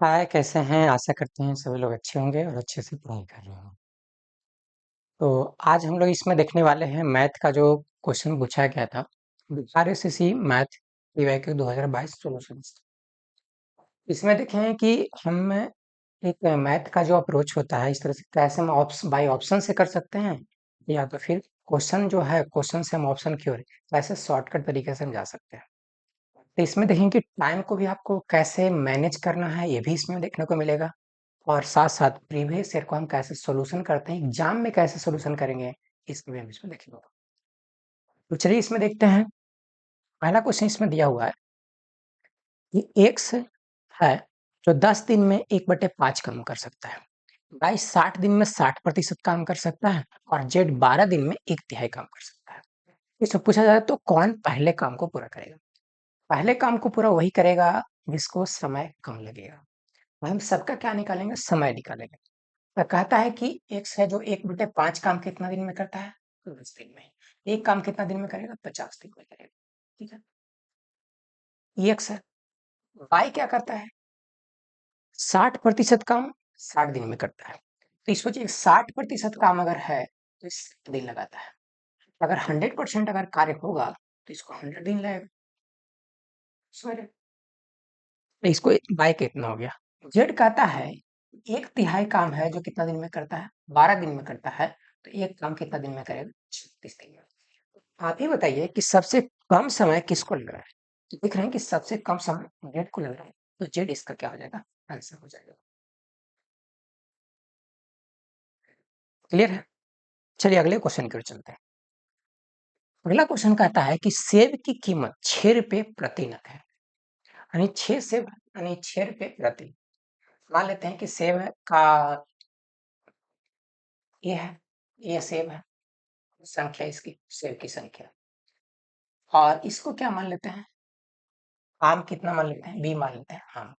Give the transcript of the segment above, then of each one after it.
हाय, कैसे हैं? आशा करते हैं सभी लोग अच्छे होंगे और अच्छे से पढ़ाई कर रहे हो। तो आज हम लोग इसमें देखने वाले हैं मैथ का जो क्वेश्चन पूछा गया था, आरएसएससी मैथ पीवाईक्यू 2022 सॉल्यूशंस। इसमें देखें कि हम एक मैथ का जो अप्रोच होता है, इस तरह से कैसे हम ऑप्शन बाय ऑप्शन से कर सकते हैं, या तो फिर क्वेश्चन जो है क्वेश्चन से हम ऑप्शन की ओर कैसे शॉर्टकट तरीके से हम जा सकते हैं। तो इसमें देखें कि टाइम को भी आपको कैसे मैनेज करना है, ये भी इसमें देखने को मिलेगा। और साथ-साथ प्रीवियस ईयर को हम कैसे सॉल्यूशन करते हैं, एग्जाम में कैसे सॉल्यूशन करेंगे, इसको भी हम इसमें देखेंगे। तो चलिए इसमें देखते हैं। पहला क्वेश्चन इसमें दिया हुआ है कि एक्स है जो 10 दिन में 1/5 काम कर सकता है, वाई 60 दिन में 60% काम कर सकता है और जेड 12 दिन में 1/3 काम कर सकता है। इसमें पूछा जाए तो कौन पहले काम को पूरा करेगा? पहले काम को पूरा वही करेगा जिसको समय कम लगेगा। हम सबका क्या निकालेंगे? समय निकालेंगे। तो कहता है कि एक्स है जो 1/5 काम कितना दिन में करता है? 10 दिन में। एक काम कितना दिन में करेगा? 50 दिन में करेगा। ठीक है, ये एक्स है। वाई क्या करता है? 60% काम 60 दिन में करता है। तो इस वजह 60% काम अगर है तो इस दिन लगाता है। अगर 100% अगर कार्य होगा तो इसको 100 दिन लगेगा। समझ रहे? तो इसको वाई कितना हो गया? जेड कहता है 1/3 काम है जो कितना दिन में करता है? 12 दिन में करता है। तो एक काम कितना दिन में करेगा? 36 दिन में। आप ही बताइए कि सबसे कम समय किसको लग रहा है? तो देख रहे हैं कि सबसे कम समय जेड को लग रहा है, तो जेड इसका क्या हो जाएगा? आंसर हो जाएगा। क्लियर है? चलिए अगले क्वेश्चन की ओर चलते हैं। अगला क्वेश्चन कहता है कि सेब की कीमत 6 रुपए प्रति नग है, यानी 6 सेब यानी 6 रुपए प्रति। मान लेते हैं कि सेब का ये है, ये सेब है, संख्या इसकी सेब की संख्या, और इसको क्या मान लेते हैं? आम कितना मान लेते हैं? बी मान लेते हैं आम।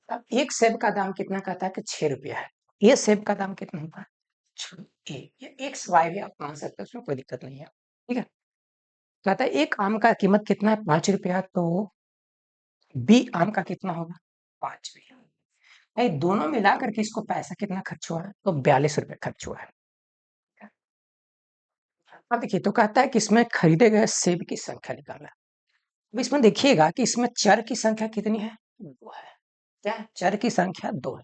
अब एक सेब का दाम कितना कहता है कि 6 रुपया है। ये सेब का दाम कितना होगा? ये एक्स वाई भी आप मान सकते हो, उसमें कोई दिक्कत नहीं है। ठीक है, कहता है एक आम का कीमत कितना है? 5 रुपया। तो बी आम का कितना होगा? 5 रुपया। भाई दोनों मिला करके इसको पैसा कितना खर्च हुआ है? तो 42 रुपये खर्च हुआ है। अब देखिए, तो कहता है कि इसमें खरीदे गए सेब की संख्या निकालना है। अब इसमें देखिएगा कि इसमें चर की संख्या कितनी है? 2 है। क्या है? चर की संख्या 2 है।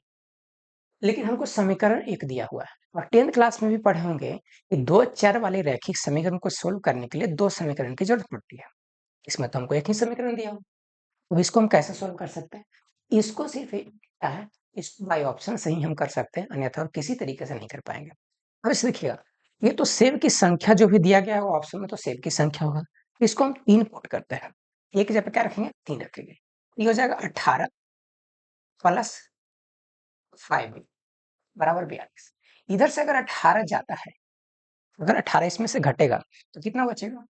लेकिन हमको समीकरण एक दिया हुआ है, और 10th क्लास में भी पढ़े होंगे कि दो चर वाले रैखिक समीकरण को सोल्व करने के लिए दो समीकरण की जरूरत पड़ती है। इसमें तो हमको एक ही समीकरण दिया हुआ। अब इसको हम कैसे सोल्व कर सकते हैं? इसको सिर्फ क्या है, इस बाई ऑप्शन से ही हम कर सकते हैं, अन्यथा और किसी तरीके से नहीं कर पाएंगे। अब इसे देखिएगा, ये तो सेब की संख्या जो भी दिया गया है वो ऑप्शन में तो सेब की संख्या होगा। इसको हम 3 पुट करते हैं, एक की जगह क्या रखेंगे? 3 रखेंगे। ये हो जाएगा 18 प्लस 5 बराबर 42। इधर से अगर 18 जाता है, अगर 18 इसमें से घटेगा तो कितना बचेगा?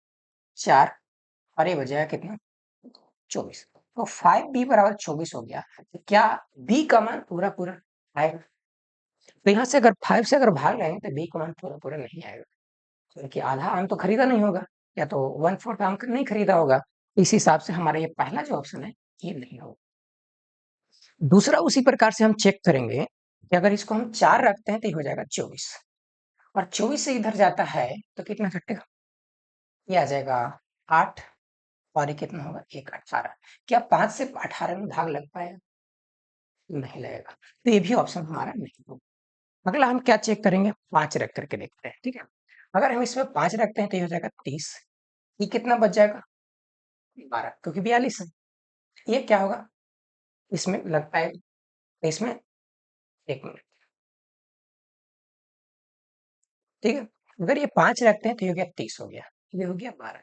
4, और ये बचेगा कितना? 24। तो 5b बराबर 24 हो गया। तो क्या b का मान पूरा पूरा आएगा? तो यहाँ से अगर 5 से अगर भाग लेंगे तो b का मान पूरा पूरा नहीं आएगा, क्योंकि आधा आम तो खरीदा नहीं होगा, या तो 1/4 आम नहीं खरीदा होगा। इस हिसाब से हमारा ये पहला जो ऑप्शन है ये नहीं होगा। दूसरा उसी प्रकार से हम चेक करेंगे कि अगर इसको हम 4 रखते हैं तो ये हो जाएगा 24, और 24 से इधर जाता है तो कितना घटेगा? ये आ जाएगा 8, और ये कितना होगा? 1 18। क्या 5 से 18 में भाग लग पाएगा? नहीं लगेगा, तो ये भी ऑप्शन हमारा नहीं होगा। अगला हम क्या चेक करेंगे? 5 रख करके देखते हैं। ठीक है, अगर हम इसमें 5 रखते हैं तो ये हो जाएगा 30। ये कितना बच जाएगा? 12, क्योंकि 42 है। ये क्या होगा? इसमें लग पाएगा, तो इसमें 1 मिनट। ठीक है, अगर ये 5 रखते हैं तो ये हो गया 30 हो गया, ये हो गया 12।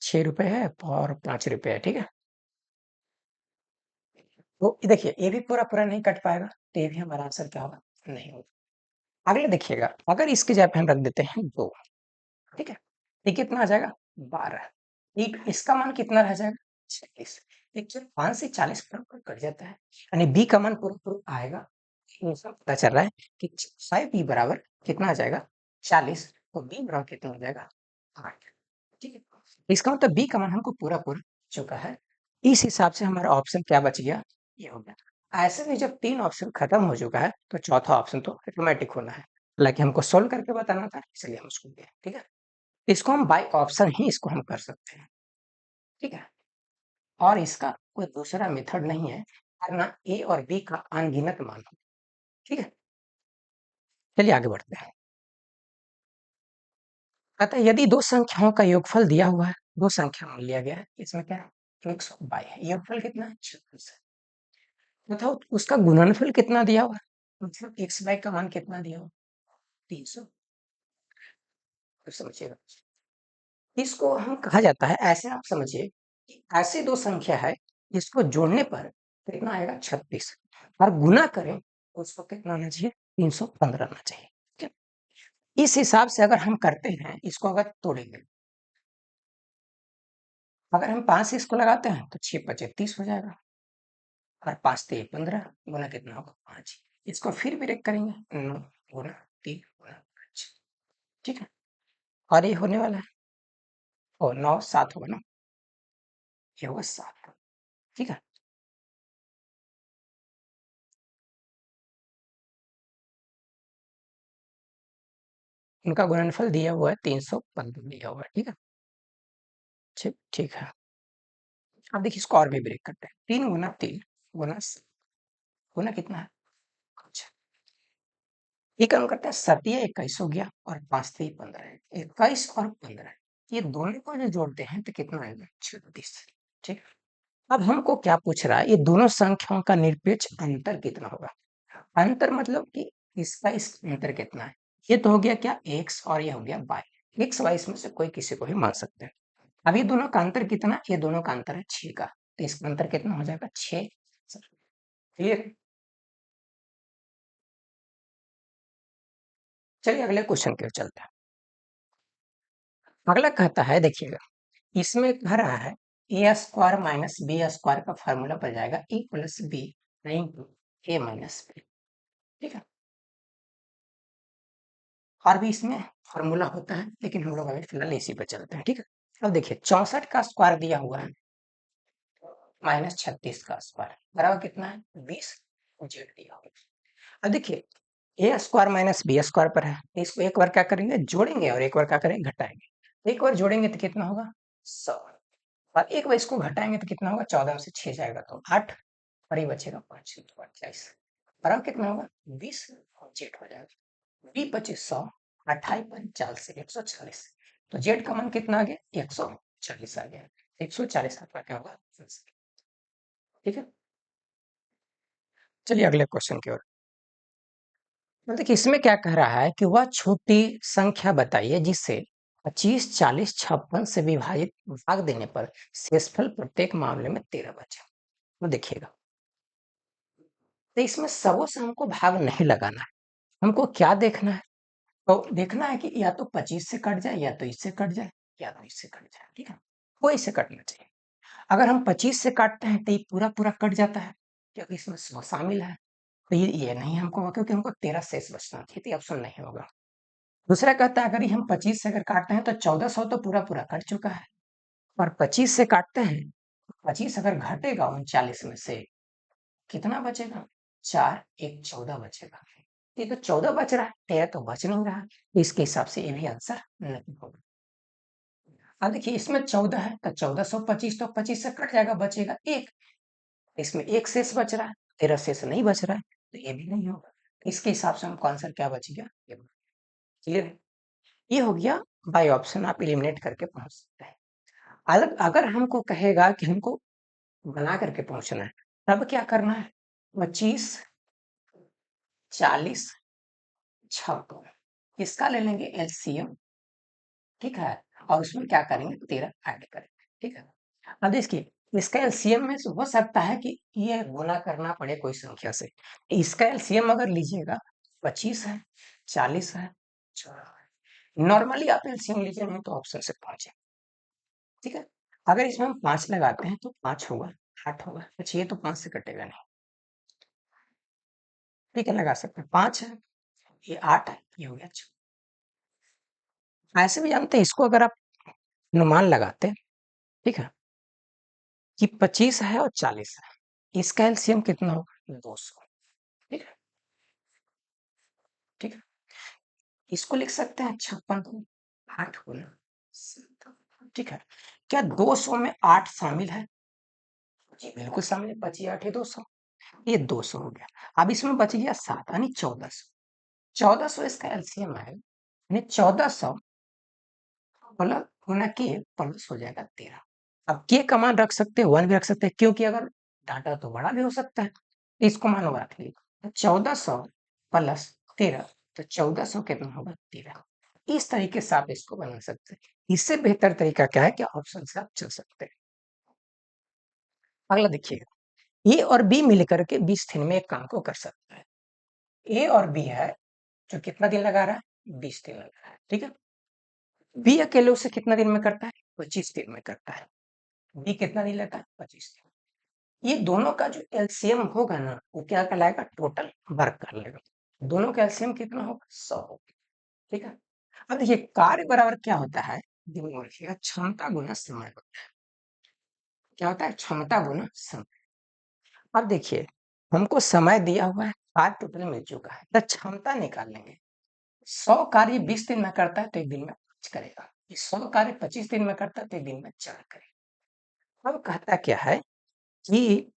6 रुपए है और 5 रुपए है। ठीक है, तो देखिए ये भी पूरा पूरा नहीं कट पाएगा, तो ये भी हमारा आंसर क्या होगा? नहीं होगा। अगले देखिएगा, अगर इसके जगह पे हम रख देते हैं 2, ठीक है, ये कितना आ जाएगा? 12। एक इसका मान कितना रह जाएगा? 46। देखिए 5 से 40 पूरा कट जाता है, यानी बी का मान पूरा पूरा आएगा। इसमें पता चल रहा है कि 5b बराबर कितना आ जाएगा? 40। तो बी बराबर कितना हो जाएगा? 8। ठीक है, इसका मतलब बी का मान हमको पूरा पूरा चुका है। इस हिसाब से हमारा ऑप्शन क्या बच गया, ये हो गया। ऐसे में जब 3 ऑप्शन खत्म हो चुका है तो चौथा ऑप्शन तो ऑटोमेटिक होना है, हालाँकि हमको सोल्व करके बताना था इसलिए हम उसको किए, ठीक है? इसको हम बाय ऑप्शन ही इसको हम कर सकते हैं, ठीक है? और इसका कोई दूसरा मेथड नहीं है, वरना ए और बी का अनगिनत मान हो, ठीक है? चलिए आगे बढ़ते हैं। कहता है यदि 2 संख्याओं का योगफल दिया हुआ है, 2 संख्या मान लिया गया है, इसमें क्या है 122 है, योगफल कितना है 36 है। बताओ उसका गुणनफल कितना दिया हुआ है, मतलब एक्स बाई का मान कितना दिया हुआ 300। तो समझिएगा, इसको हम कहा जाता है, ऐसे आप समझिए कि ऐसे 2 संख्या है जिसको जोड़ने पर कितना आएगा 36 और गुना करें तो उसको कितना आना चाहिए 315 आना चाहिए, ठीक है? इस हिसाब से अगर हम करते हैं, इसको अगर तोड़ेंगे, अगर हम 5 से इसको लगाते हैं तो 6 पचे 30 हो जाएगा और 5 ते 15 गुना कितना होगा 5। इसको फिर ब्रेक करेंगे 9 गुना 3 गुना 5, ठीक है? और ये होने वाला है और 9 7 होगा ना, ये होगा 7, ठीक है? इनका गुणनफल दिया हुआ है 315 दिया हुआ है, ठीक है? ठीक ठीक है। अब देखिए इसको और भी ब्रेक करते हैं, 3 गुना 3 गुना गुना कितना है, अच्छा ये काम करते हैं, 7 या 21 हो गया और 5 3 15, 21 और 15 ये दोनों को जो जोड़ते हैं तो कितना आएगा 36, ठीक। अब हमको क्या पूछ रहा है, ये दोनों संख्याओं का निरपेक्ष अंतर कितना होगा। अंतर मतलब कि इसका इस अंतर कितना है, ये तो हो गया क्या एक्स और ये हो गया वाई, एक्स वाई इसमें से कोई किसी को भी मान सकते हैं। अब ये दोनों का अंतर कितना, ये दोनों का अंतर है 6 का, तो इसका अंतर कितना हो जाएगा 6, क्लियर। चलिए अगले क्वेश्चन की ओर चलते हैं। अगला कहता है देखिएगा, इसमें कह रहा है ए स्क्वायर माइनस बी स्क्वायर का फॉर्मूला बन जाएगा ए प्लस बी इंटू ए माइनस बी, ठीक है। और भी इसमें फॉर्मूला होता है लेकिन हम लोग अभी फिलहाल इसी पे चलते हैं, ठीक है। अब देखिए 64 का स्क्वायर दिया हुआ है माइनस 36 का स्क्वायर बराबर कितना है 20, जेड दिया हुआ है। अब देखिए ए स्क्वायर माइनस बी स्क्वायर पर है, तो इसको एक बार क्या करेंगे जोड़ेंगे और एक बार क्या करेंगे घटाएंगे। एक बार जोड़ेंगे तो कितना होगा 100 और एक बार इसको घटाएंगे तो कितना होगा 14 में से 6 जाएगा तो 8 और ये बचेगा 5 तो 28 बराबर कितना होगा 20 और जेड हो जाएगा बी 2500 28 से 140, तो जेड का मान कितना आ गया 140 आ गया, 140 आपका क्या होगा, ठीक है। चलिए अगले क्वेश्चन की ओर। तो देखिए इसमें क्या कह रहा है कि वह छोटी संख्या बताइए जिसे 25 40 56 से विभाजित भाग देने पर शेषफल प्रत्येक मामले में 13 बचे। तो देखिएगा, तो इसमें सबों से हमको भाग नहीं लगाना है, हमको क्या देखना है, तो देखना है कि या तो 25 से कट जाए या तो इससे कट जाए या तो इससे कट जाए, ठीक है, कोई से कटना चाहिए। अगर हम 25 से काटते हैं तो ये पूरा पूरा कट जाता है क्योंकि इसमें 100 शामिल है, तो ये नहीं हमको होगा क्योंकि हमको 13 शेष बचना चाहिए, तो ये ऑप्शन नहीं होगा। दूसरा कहता है अगर ये हम 25 से अगर काटते हैं तो 1400 तो पूरा पूरा कट चुका है और 25 से काटते हैं, 25 अगर घटेगा 39 में से कितना बचेगा 4 1 14 बचेगा, ये तो 14 बच रहा है 13 तो बच नहीं रहा, इसके हिसाब से ये भी आंसर नहीं होगा। अब देखिए इसमें 14 है तो 1425 तो 25 से कट जाएगा बचेगा 1, इसमें 1 शेष बच रहा है 13 शेष नहीं बच रहा है, तो ये भी नहीं होगा। इसके हिसाब से हमको आंसर क्या बच गया, ये क्लियर है। ये हो गया बाय ऑप्शन, आप एलिमिनेट करके पहुंच सकते हैं। अलग अगर हमको कहेगा कि हमको बना करके पहुंचना है तब क्या करना है, 25 40 56 इसका ले लेंगे एलसीएम, ठीक है, और उसमें क्या करेंगे 13 ऐड करेंगे, ठीक है। अब देखिए इसका एलसीएम में से हो सकता है कि ये गुना करना पड़े कोई संख्या से, इसका एलसीएम अगर लीजिएगा 25 है 40 है 14 नॉर्मली आप एलसीएम लीजिए नहीं तो ऑप्शन से पहुंचे, ठीक है। अगर इसमें हम 5 लगाते हैं तो 5 होगा 8 होगा, अच्छा ये तो 5 से कटेगा नहीं, ठीक है लगा सकते हैं 5 है ये 8 है ये हो गया 6। ऐसे भी जानते हैं इसको अगर आप अनुमान लगाते हैं, ठीक है, कि 25 है और 40 है, इसका एलसीएम कितना होगा? 200। ठीक है, ठीक है। इसको लिख सकते हैं 56 को 8 गुना 7। ठीक है, क्या 200 में 8 शामिल है? जी बिल्कुल शामिल है, 25 8 200, ये 200 हो गया। अब इसमें बच गया 7 यानी 1400। 1400 इसका एलसीएम है, यानी 1400 प्लस गुना के प्लस हो जाएगा 13। अब के का मान रख सकते हैं, 1 भी रख सकते हैं, क्योंकि अगर डाटा तो बड़ा भी हो सकता है, तो इसको मान रख लीजिए 1400 प्लस 13, तो 1400 कितना होगा? 13। इस तरीके से आप इसको बना सकते हैं। इससे बेहतर तरीका क्या है कि ऑप्शन से आप चल सकते हैं। अगला देखिएगा, ए और बी मिलकर के 20 दिन में एक काम को कर सकता है। ए और बी है जो कितना दिन लगा रहा है? 20 दिन लगा रहा है। ठीक है, बी अकेले उसे कितना दिन में करता है? 25 दिन में करता है। बी कितना दिन लेता है? 25 दिन। ये दोनों का जो एलसीएम होगा ना, वो क्या कहलाएगा? टोटल वर्क कर लेगा। दोनों का एलसीएम कितना होगा? 100 होगा। ठीक है, अब देखिए कार्य बराबर क्या होता है? ध्यान रखिएगा, क्षमता गुना समय होता है। क्या होता है? क्षमता गुना समय। अब देखिए, हमको समय दिया हुआ है, कार्य टोटल मिल चुका है, तो क्षमता निकाल लेंगे। 100 कार्य 20 दिन में करता है तो एक दिन में 5 करेगा। 100 कार्य 25 दिन में करता है तो एक दिन में 4 करेगा। अब कहता क्या है कि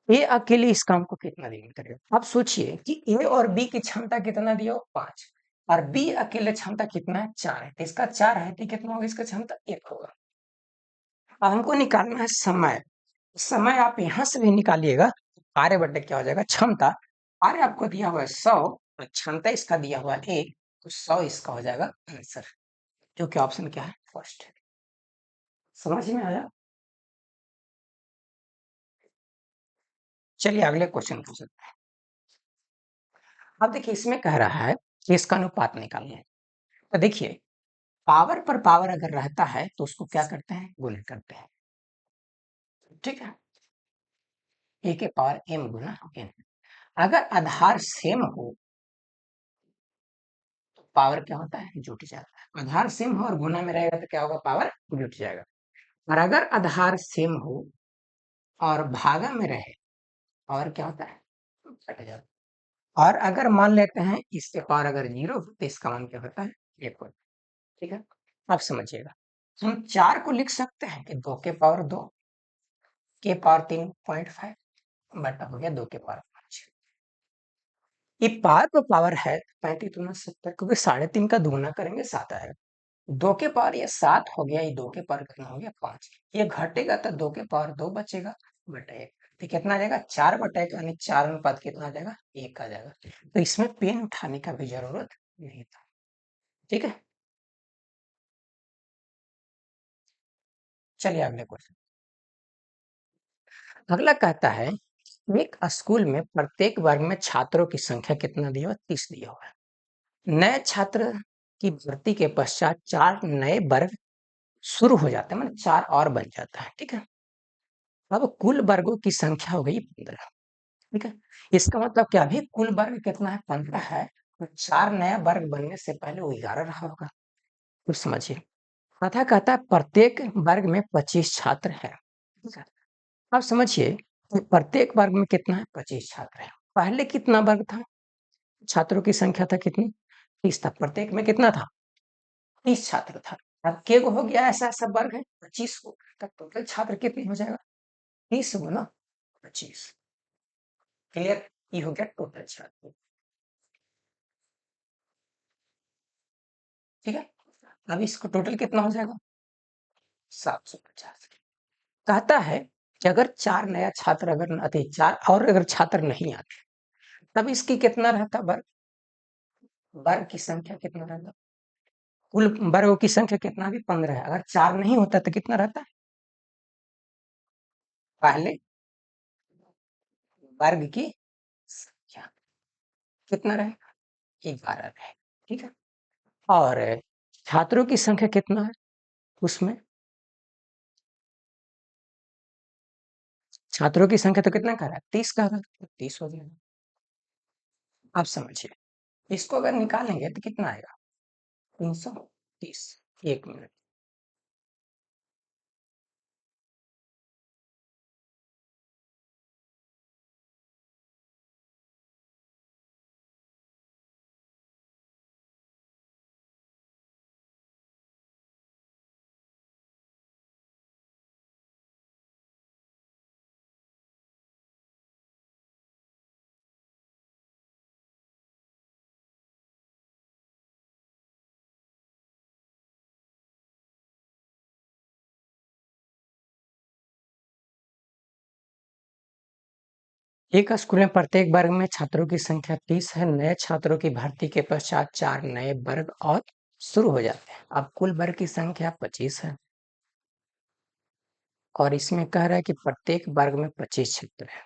ए अकेले इस काम को कितना दिन में करेगा? अब सोचिए कि ए और बी की क्षमता कितना दिया हो? 5, और बी अकेले क्षमता कितना है? 4 है, तो इसका 4 है तो कितना होगा? इसका क्षमता 1 होगा। अब हमको निकालना है समय। समय आप यहां से भी निकालिएगा, कार्य बटे क्या हो जाएगा? क्षमता। कार्य आपको दिया हुआ है 100 और क्षमता इसका दिया हुआ है 1, तो 100 इसका हो जाएगा आंसर, जो कि ऑप्शन क्या है? फर्स्ट है। समझ में आया? चलिए अगले क्वेश्चन पूछ सकते हैं। अब देखिए इसमें कह रहा है कि इसका अनुपात निकालना है। तो देखिए, पावर पर पावर अगर रहता है तो उसको क्या करते हैं? गुणा करते हैं। ठीक है, ए के पावर m गुना n। अगर आधार सेम हो तो पावर क्या होता है? जुट जाता है। आधार सेम हो और गुना में रहेगा तो क्या होगा? पावर जुट जाएगा। और अगर आधार सेम हो और भागा में रहे, पावर क्या होता है? घट जाता है। और अगर मान लेते हैं इसके पावर अगर 0 हो तो इसका मान क्या होता है? 1 होता है। ठीक है, आप समझिएगा, हम 4 को लिख सकते हैं कि 2 के पावर 2 के पावर 3.5 बटा हो गया 2 के पावर 5। ये पावर पर पावर है, 35 दूना 70, क्योंकि 3.5 का दूना करेंगे 7 आएगा। 2 के पावर ये 7 हो गया, ये 2 के पावर कितना हो गया? 5। ये घटेगा तो 2 के पावर 2 बचेगा बटा 1, तो कितना आ जाएगा? 4 बटा 1, यानी 4 अनुपात कितना आ जाएगा? 1 आ जाएगा। तो इसमें पेन उठाने का भी जरूरत नहीं था। ठीक है, चलिए अगले क्वेश्चन। अगला कहता है, एक स्कूल में प्रत्येक वर्ग में छात्रों की संख्या कितना दिया हुआ? 30 दिया हुआ है। नए छात्र की भर्ती के पश्चात 4 नए वर्ग शुरू हो जाते हैं, मतलब 4 और बन जाता है। ठीक है, अब कुल वर्गों की संख्या हो गई 15। ठीक है, इसका मतलब क्या? अभी कुल वर्ग कितना है? 15 है, तो 4 नया वर्ग बनने से पहले वो 11 रहा होगा। कुछ समझिए, कथा कहता है प्रत्येक वर्ग में 25 छात्र है। ठीक है, अब समझिए कि प्रत्येक वर्ग में कितना है? 25 छात्र है। पहले कितना वर्ग था? छात्रों की संख्या था कितनी? 30 था। प्रत्येक में कितना था? 30 छात्र था। अब के गो हो गया ऐसा ऐसा वर्ग है? 25 को, तब टोटल छात्र कितने हो जाएगा? 30 गुना 25। क्लियर? ये हो गया टोटल छात्र। ठीक है, अब इसको टोटल कितना हो जाएगा? 750। कहता है कि अगर 4 नया छात्र अगर आते, 4 और अगर छात्र नहीं आते, तब इसकी कितना रहता वर्ग? वर्ग की संख्या कितना रहता? कुल वर्गों की संख्या कितना? भी 15 है। अगर 4 नहीं होता तो कितना रहता? पहले वर्ग की संख्या कितना रहेगा? 11 रहे। ठीक है, और छात्रों की संख्या कितना है उसमें? छात्रों की संख्या तो कितना कह रहा है? 30 कह रहा है, तो 30 हो जाएगा। आप समझिए, इसको अगर निकालेंगे तो कितना आएगा? 330। 1 मिनट। एक स्कूल में प्रत्येक वर्ग में छात्रों की संख्या 30 है। नए छात्रों की भर्ती के पश्चात 4 नए वर्ग और शुरू हो जाते हैं। अब कुल वर्ग की संख्या 25 है और इसमें कह रहा है कि प्रत्येक वर्ग में 25 छात्र हैं।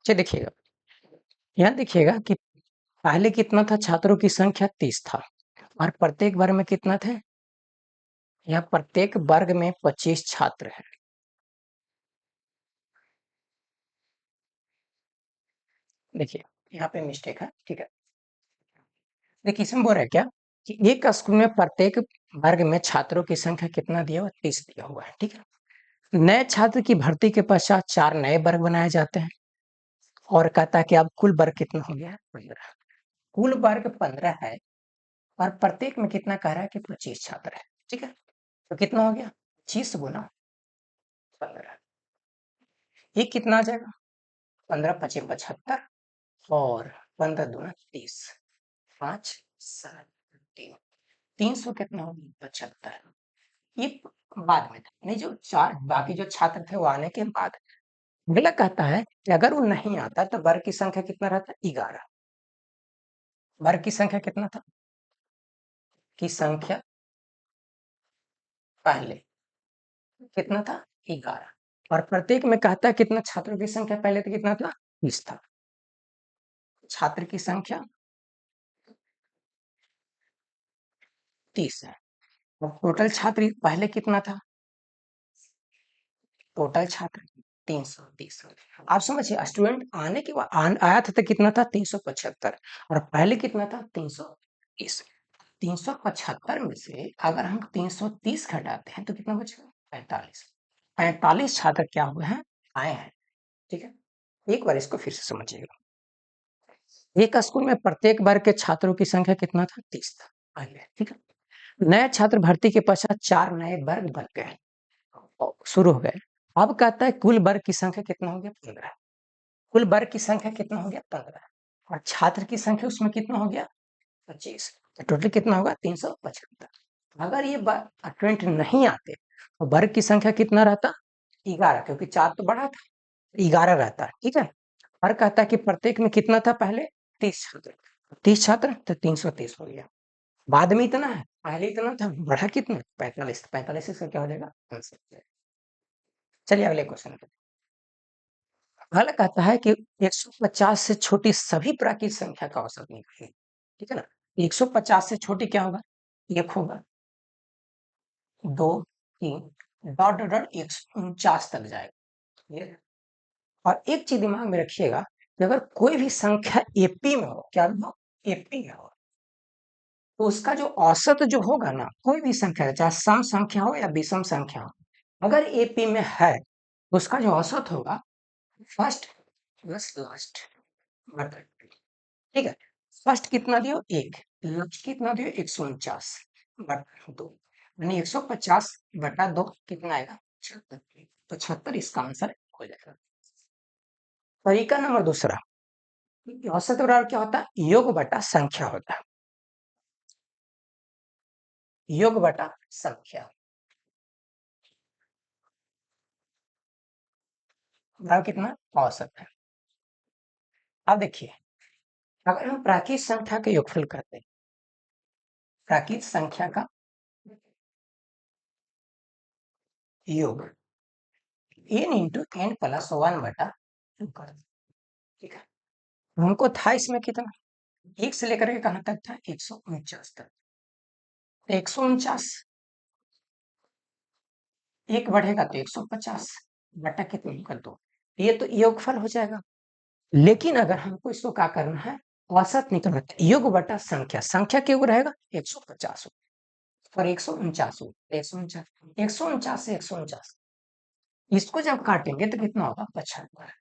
चलिए देखिएगा, यहाँ देखिएगा कि पहले कितना था, छात्रों की संख्या 30 था और प्रत्येक वर्ग में कितना थे, यहाँ प्रत्येक वर्ग में 25 छात्र हैं। देखिए यहाँ पे मिस्टेक है, ठीक है। देखिए इसमें बोल रहा है क्या कि एक स्कूल में प्रत्येक वर्ग में छात्रों की संख्या कितना दिया हुआ है, 30 दिया हुआ है, ठीक है। नए छात्र की भर्ती के पश्चात 4 नए वर्ग बनाए जाते हैं और कहता है कि अब कुल वर्ग कितना हो गया है, 15। कुल वर्ग 15 है और प्रत्येक में कितना कह रहा है कि 25 छात्र है, ठीक है। तो कितना हो गया, 25 गुना 15, ये कितना आ जाएगा, 15 पचे 75 और 15 दूना 30, 5 7 3, 300 कितना हो गया, 75। ये बाद में था, नहीं जो चार बाकी जो छात्र थे वो आने के बाद। अगला कहता है कि अगर वो नहीं आता तो वर्ग की संख्या कितना रहता, 11। वर्ग की संख्या कितना था, की संख्या पहले कितना था, 11 और प्रत्येक में कहता है कितना छात्रों की संख्या पहले तो कितना था, 20 था। छात्र की संख्या 30 है और टोटल छात्र पहले कितना था, टोटल छात्र 330। आप समझिए स्टूडेंट आने के बाद आया था तो कितना था, 375 और पहले कितना था, 330। 375 में से अगर हम 330 घटाते हैं तो कितना बचेगा, 45। 45 छात्र क्या हुए हैं, आए हैं, ठीक है। एक बार इसको फिर से समझिएगा। एक स्कूल में प्रत्येक वर्ग के छात्रों की संख्या कितना था, 30 था, आइए, ठीक है। नए छात्र भर्ती के पश्चात 4 नए वर्ग बन गए, शुरू हो गए। अब कहता है कुल वर्ग की संख्या कितना हो गया, 15। कुल वर्ग की संख्या कितना हो गया, 15 और छात्र की संख्या उसमें कितना हो गया, 25। तो टोटल कितना होगा, 375। अगर ये 20 नहीं आते तो वर्ग की संख्या कितना रहता, 11, क्योंकि 4 तो बढ़ा था, 11 रहता है, ठीक है। और कहता है कि प्रत्येक में कितना था पहले, 30 छात्र। 30 छात्र तो 330 हो गया। बाद में इतना है, पहले इतना था, बढ़ा कितना, 45। 45 से क्या हो जाएगा, आंसर। चलिए अगले क्वेश्चन पे। अगला कहता है कि 150 से छोटी सभी प्राकृतिक संख्या का औसत निकालिए, ठीक है ना। 150 से छोटी क्या होगा, 1 होगा, 2 3 डॉट डॉट डॉट 149 तक जाएगा ये। और एक चीज दिमाग में रखिएगा कि अगर कोई भी संख्या एपी में हो, क्या हो, एपी में हो, तो उसका जो औसत जो होगा ना, कोई भी संख्या चाहे सम संख्या हो या विषम संख्या हो, अगर एपी में है तो उसका जो औसत होगा फर्स्ट प्लस लास्ट, ठीक है। फर्स्ट कितना दियो, 1, लास्ट कितना दियो, 149/2, यानी 150/2 कितना आएगा, 76। तो 76 इसका आंसर हो जाएगा। तरीका नंबर दूसरा, औसत बराबर क्या होता है, योग बटा संख्या होता है, योग बटा संख्या बराबर कितना, औसत है। अब देखिए अगर हम प्राकृत संख्या के योगफल करते हैं, प्राकृत संख्या का योग n इंटू n प्लस 1/2 कर, ठीक है। हमको था इसमें कितना, 1 से लेकर के कहां तक था, 149 तक। 149, 1 बढ़ेगा तो 150 बटा कितना कर दो, ये तो योगफल हो जाएगा। लेकिन अगर हमको इसको क्या करना है, औसत निकालना है, योग बटा संख्या, संख्या क्यों रहेगा, 150 और 149, 149, 149 से 149, इसको जब काटेंगे तो कितना होगा, 75।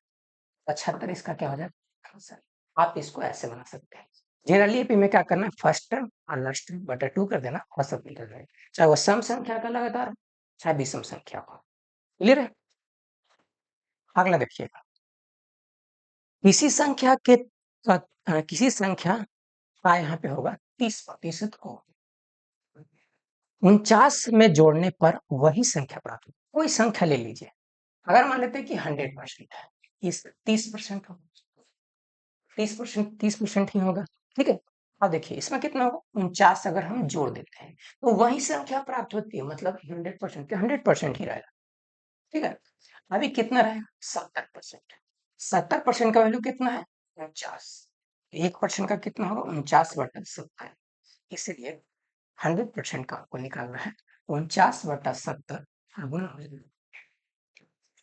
75 इसका क्या हो जाएगा आंसर। आप इसको ऐसे बना सकते हैं, जनरली एपी में क्या करना है, फर्स्ट टर्म और लास्ट टर्म बटा 2 कर देना, औसत निकल जाएगा, चाहे वो सम संख्या का लगातार हो, चाहे विषम संख्या का। क्लियर है? अगला देखिएगा, किसी संख्या के किसी संख्या का यहाँ पे होगा 30% को 49 में जोड़ने पर वही संख्या प्राप्त होगी। कोई संख्या ले लीजिए, अगर मान लेते हैं कि 100% है, इस 30% होगा, 30% ही होगा, ठीक है। अब देखिए इसमें कितना होगा, 49 अगर हम जोड़ देते हैं तो वही संख्या प्राप्त होती है, मतलब 100% के 100% ही रहेगा, ठीक है। अभी कितना रहेगा, 70%। 70% का वैल्यू कितना है, 49। 1% का कितना होगा, 49/70। इसलिए 100% का आपको निकालना है, 49/70 गुना हो जाएगा,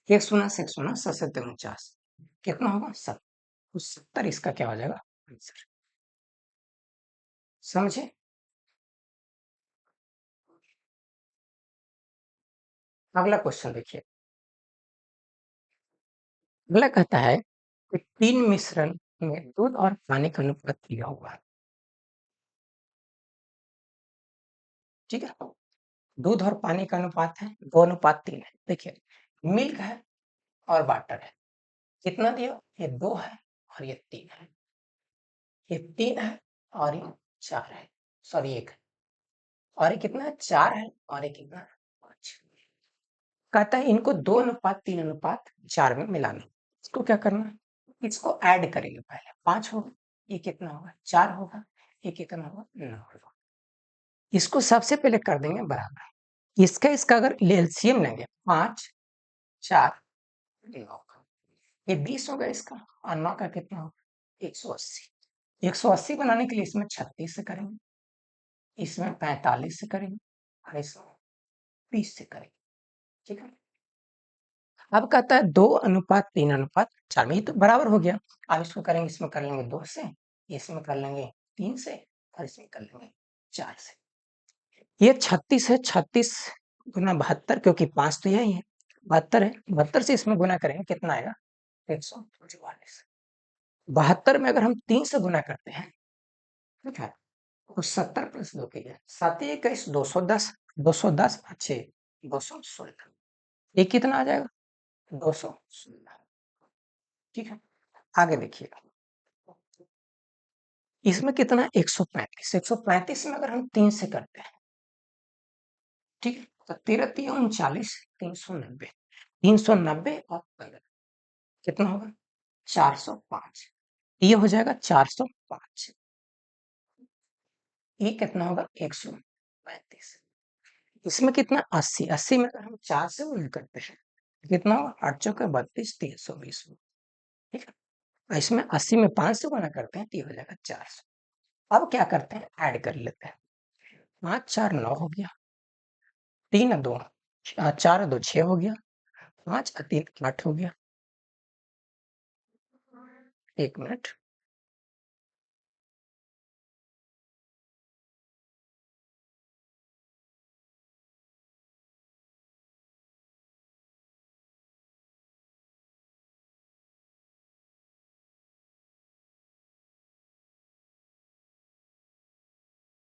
1 शून्य से 1 शून्य, 7×7 = 49, कितना होगा, 70। तो 70 इसका क्या हो जाएगा, आंसर। समझे? अगला क्वेश्चन देखिए, अगला कहता है कि 3 मिश्रण में दूध और पानी का अनुपात दिया हुआ है, ठीक है। दूध और पानी का अनुपात है 2:3 है। देखिए मिल्क है और वाटर है, कितना दिया, ये 2 है और ये 3 है, ये 3 है और ये 4 है, सॉरी 1 है, और ये कितना है, 4 है, और ये कितना है, 5। कहता है इनको 2:3:4 में मिलाना। इसको क्या करना है, इसको ऐड करेंगे, पहले 5 होगा, ये कितना होगा, 4 होगा, ये कितना होगा, 9 होगा। इसको सबसे पहले कर देंगे बराबर, इसका अगर एलसीएम लेंगे 5 4 9 का, ये 20 होगा इसका, और 9 का कितना होगा, 180। 180 बनाने के लिए इसमें 36 से करेंगे, इसमें 45 से करेंगे, और इसमें 20 से करेंगे, ठीक है। अब कहता है 2:3:4 में, ये तो बराबर हो गया। अब इसको करेंगे, इसमें कर लेंगे 2 से, इसमें कर लेंगे 3 से, और इसमें कर लेंगे 4 से। ये 36 है, 36 गुना 72, क्योंकि 5 तो यही है, 72 है, 72 से इसमें गुना करेंगे, कितना आएगा, 144। 72 में अगर हम 3 से गुना करते हैं, ठीक है, तो 70 + 2 की है 7 21 210, 210 अच्छे 216, ये कितना आ जाएगा, 216, ठीक है। आगे देखिएगा, इसमें कितना है, 135। 135 में अगर हम 3 से करते हैं, ठीक है, तो 13 3 39, 390, 390 और 15 कितना होगा, 405। ये हो जाएगा 405, ये कितना होगा, 135। इसमें कितना, 80, 80 में अगर हम 4 से गुणा करते हैं, कितना होगा, 8 चौके 32, 320, ठीक है। और इसमें 80 में 5 से गुणा करते हैं तो ये हो जाएगा 400। अब क्या करते हैं, ऐड कर लेते हैं, 5 4 9 हो गया, 3 2 4 2 6 हो गया, 5 3 8 हो गया। एक मिनट,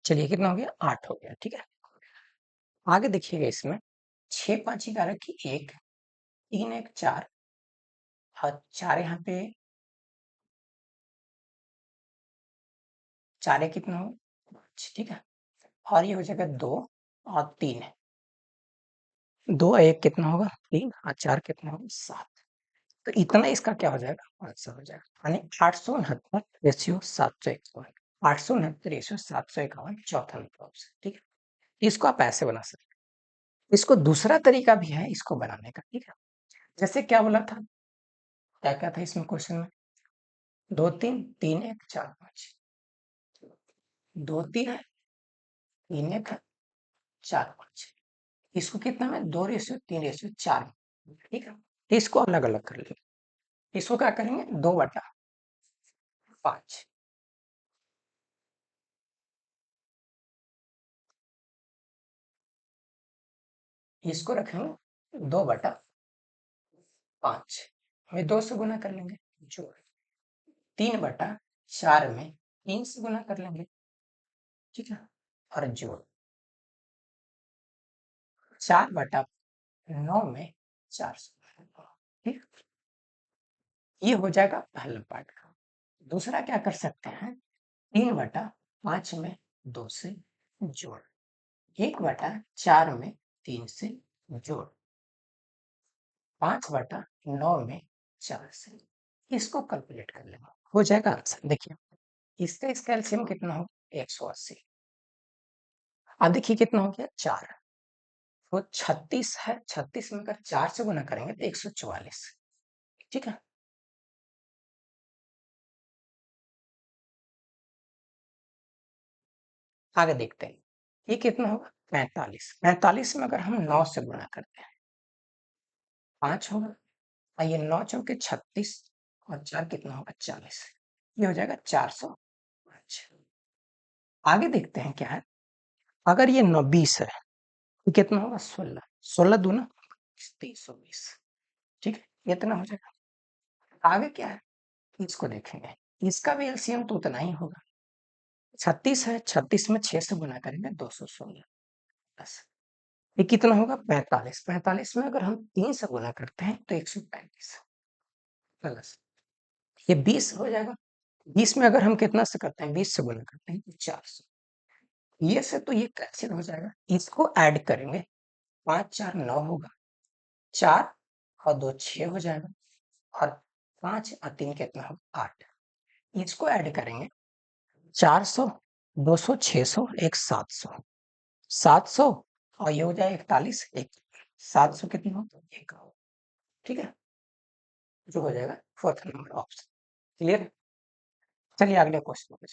चलिए कितना हो गया, 8 हो गया, ठीक है। आगे देखिएगा, इसमें 6 5 11 की 1, 3 1 4, और 4 यहाँ पे 4 कितना हो, 5, ठीक है। और ये हो जाएगा 2 और 3 है, 2 1 कितना होगा, 3, और 4 कितना होगा, 7। तो इतना इसका क्या हो जाएगा, आंसर हो जाएगा, यानी 869/751, 869/751 चौथा मतलब ऑप्शन, ठीक है। इसको आप ऐसे बना सकते हैं, इसको दूसरा तरीका भी है इसको बनाने का, ठीक है। जैसे क्या बोला था, क्या क्या था इसमें क्वेश्चन में, 2 3 3 1 4 5, 2 3 है, 3 1 है, 4 5, इसको कितना में, 2:3:4, ठीक है। इसको अलग अलग कर लेंगे, इसको क्या करेंगे, 2/5, इसको रखेंगे 2/5, हमें 2 से गुना कर लेंगे, जोड़ 3/4 में 3 से गुना कर लेंगे, ठीक है, और जोड़ 4/9 में 400, ठीक। ये हो जाएगा पहला पार्ट का। दूसरा क्या कर सकते हैं, 3/5 में 2 से जोड़, 1/4 में 3 से जोड़, 5/9 में 4 से, इसको कैलकुलेट कर लेंगे, हो जाएगा आंसर। देखिए इसका इसका एलसीएम कितना हो, 180। अब देखिए कितना हो गया, 4, तो 36 है, 36 में अगर 4 से गुना करेंगे तो 144, ठीक है। आगे देखते हैं, ये कितना होगा, 45, 45 में अगर हम 9 से गुना करते हैं 5 होगा, और ये 9 चौके 36 और 4 कितना होगा, 40, ये हो जाएगा 405। आगे देखते हैं क्या है, अगर ये 20 है तो कितना होगा, 16, 16 दूना 320, ठीक है, इतना हो जाएगा। आगे क्या है, इसको देखेंगे, इसका भी एलसीएम तो उतना ही होगा, 36 है, 36 में 6 से गुना करेंगे 216 प्लस, ये कितना होगा, 45, 45 में अगर हम 3 से गुना करते हैं तो 135 प्लस, ये 20 हो जाएगा, 20 में अगर हम कितना से करते हैं, 20 से गुना करते हैं तो 400, ये से तो ये कैंसिल हो जाएगा, इसको ऐड करेंगे, 5 4 9 होगा, 4 और 2 6 हो जाएगा, और 5 और 3 कितना होगा, 8, इसको ऐड करेंगे, 400 200 600 एक 700, 700 और ये हो जाए 41, एक 700 कितना हो, एक, ठीक है, जो हो जाएगा फोर्थ नंबर ऑप्शन। क्लियर। चलिए अगले क्वेश्चन पे।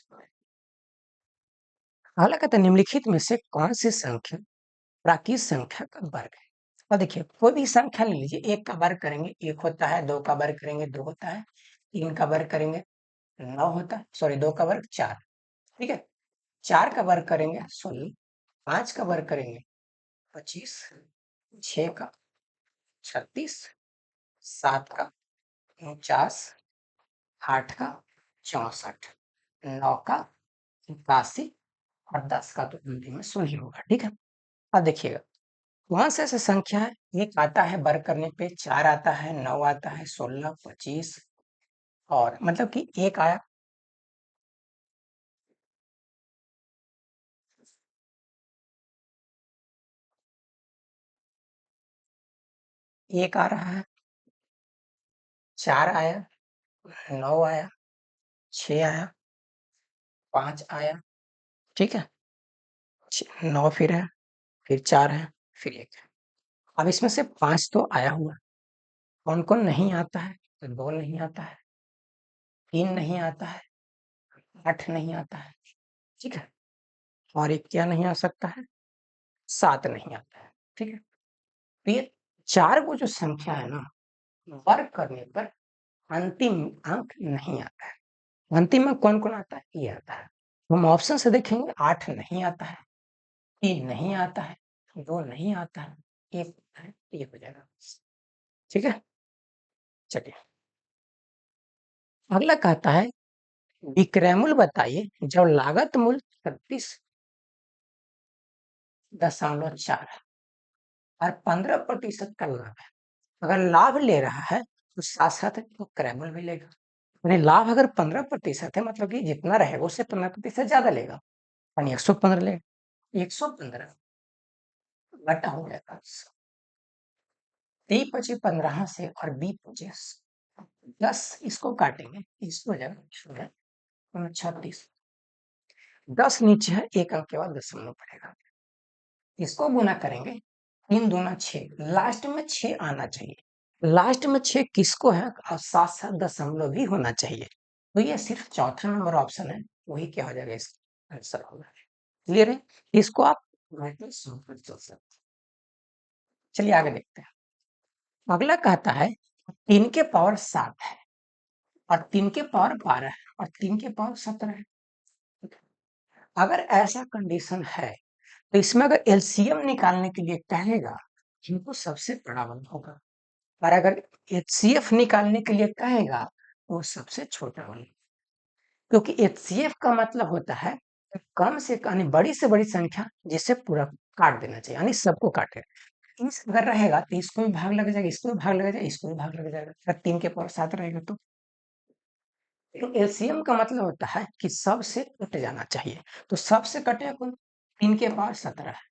अगला कहता है निम्नलिखित में से कौन सी संख्या प्राकृत संख्या का वर्ग है। और देखिए कोई भी संख्या ले लीजिए, एक का वर्ग करेंगे 1 होता है, 2 का वर्ग करेंगे 2 होता है, 3 का वर्ग करेंगे 9 होता है, सॉरी 2 का वर्ग 4, ठीक है, 4 का वर्ग करेंगे 16, 5 का वर्ग करेंगे 25, 6 का 36, 7 का 49, 8 का 64, 9 का 81 और 10 का तो हिंदी में 16 होगा, ठीक है। अब देखिएगा कौन सा ऐसा संख्या है, एक आता है वर्ग करने पे, 4 आता है, 9 आता है, 16, 25 और मतलब कि एक आया, एक आ रहा है, 4 आया, 9 आया, 6 आया, 5 आया, ठीक है, 9 फिर है, फिर 4 है, फिर 1 है। अब इसमें से 5 तो आया हुआ, कौन कौन नहीं आता है, तो 2 नहीं आता है, 3 नहीं आता है, 8 नहीं आता है, ठीक है, और एक क्या नहीं आ सकता है, 7 नहीं आता है, ठीक है। तो ये 4 को जो संख्या है ना, वर्ग करने पर अंतिम अंक नहीं आता है, अंतिम अंक कौन कौन आता है, ये आता है। हम ऑप्शन से देखेंगे, 8 नहीं आता है, 3 नहीं आता है, 2 नहीं आता है, 1 आता है, ये हो जाएगा, ठीक है। चलिए अगला कहता है विक्रयमूल्य बताइए जब लागत मूल्य 36.4 है और 15% का लाभ है, अगर लाभ ले रहा है तो साथ साथ क्रय मूल्य भी लेगा, यानी लाभ अगर 15% है मतलब कि जितना रहेगा उससे 15% ज्यादा लेगा, यानी 115 लेगा, 115 घटा हो जाएगा, टी पचे 15 से और बी पचे 10, इसको काटेंगे, इसको हो जाएगा 36, 10 नीचे है, एक अंक के बाद दशमलव पड़ेगा, इसको गुना करेंगे, 3 दूना 6, लास्ट में 6 आना चाहिए, लास्ट में 6 किसको है, और साथ साथ दशमलव भी होना चाहिए, तो ये सिर्फ चौथा नंबर ऑप्शन है, वही क्या हो जाएगा, इसका आंसर होगा। क्लियर है, इसको आप चल सकते। चलिए आगे देखते हैं, अगला कहता है 3 के पावर 7 है और 3 के पावर 12 है और 3 के पावर 17 है, अगर ऐसा कंडीशन है तो इसमें अगर एलसीएम निकालने के लिए कहेगा इनको सबसे बड़ा वाला होगा, और अगर एचसीएफ निकालने के लिए कहेगा तो वो सबसे छोटा वाला, क्योंकि एचसीएफ का मतलब होता है कम से यानी बड़ी से बड़ी संख्या जिसे पूरा काट देना चाहिए, यानी सबको काटे। 30 अगर रहेगा तो इसको भी भाग लग जाएगा, इसको भी भाग लग जाएगा, इसको भी भाग लग जाएगा, अगर 3 के पावर 7 रहेगा तो। एलसीएम का मतलब होता है कि सबसे कट जाना चाहिए, तो सबसे कटेगा कौन? 3 के पावर 17 है,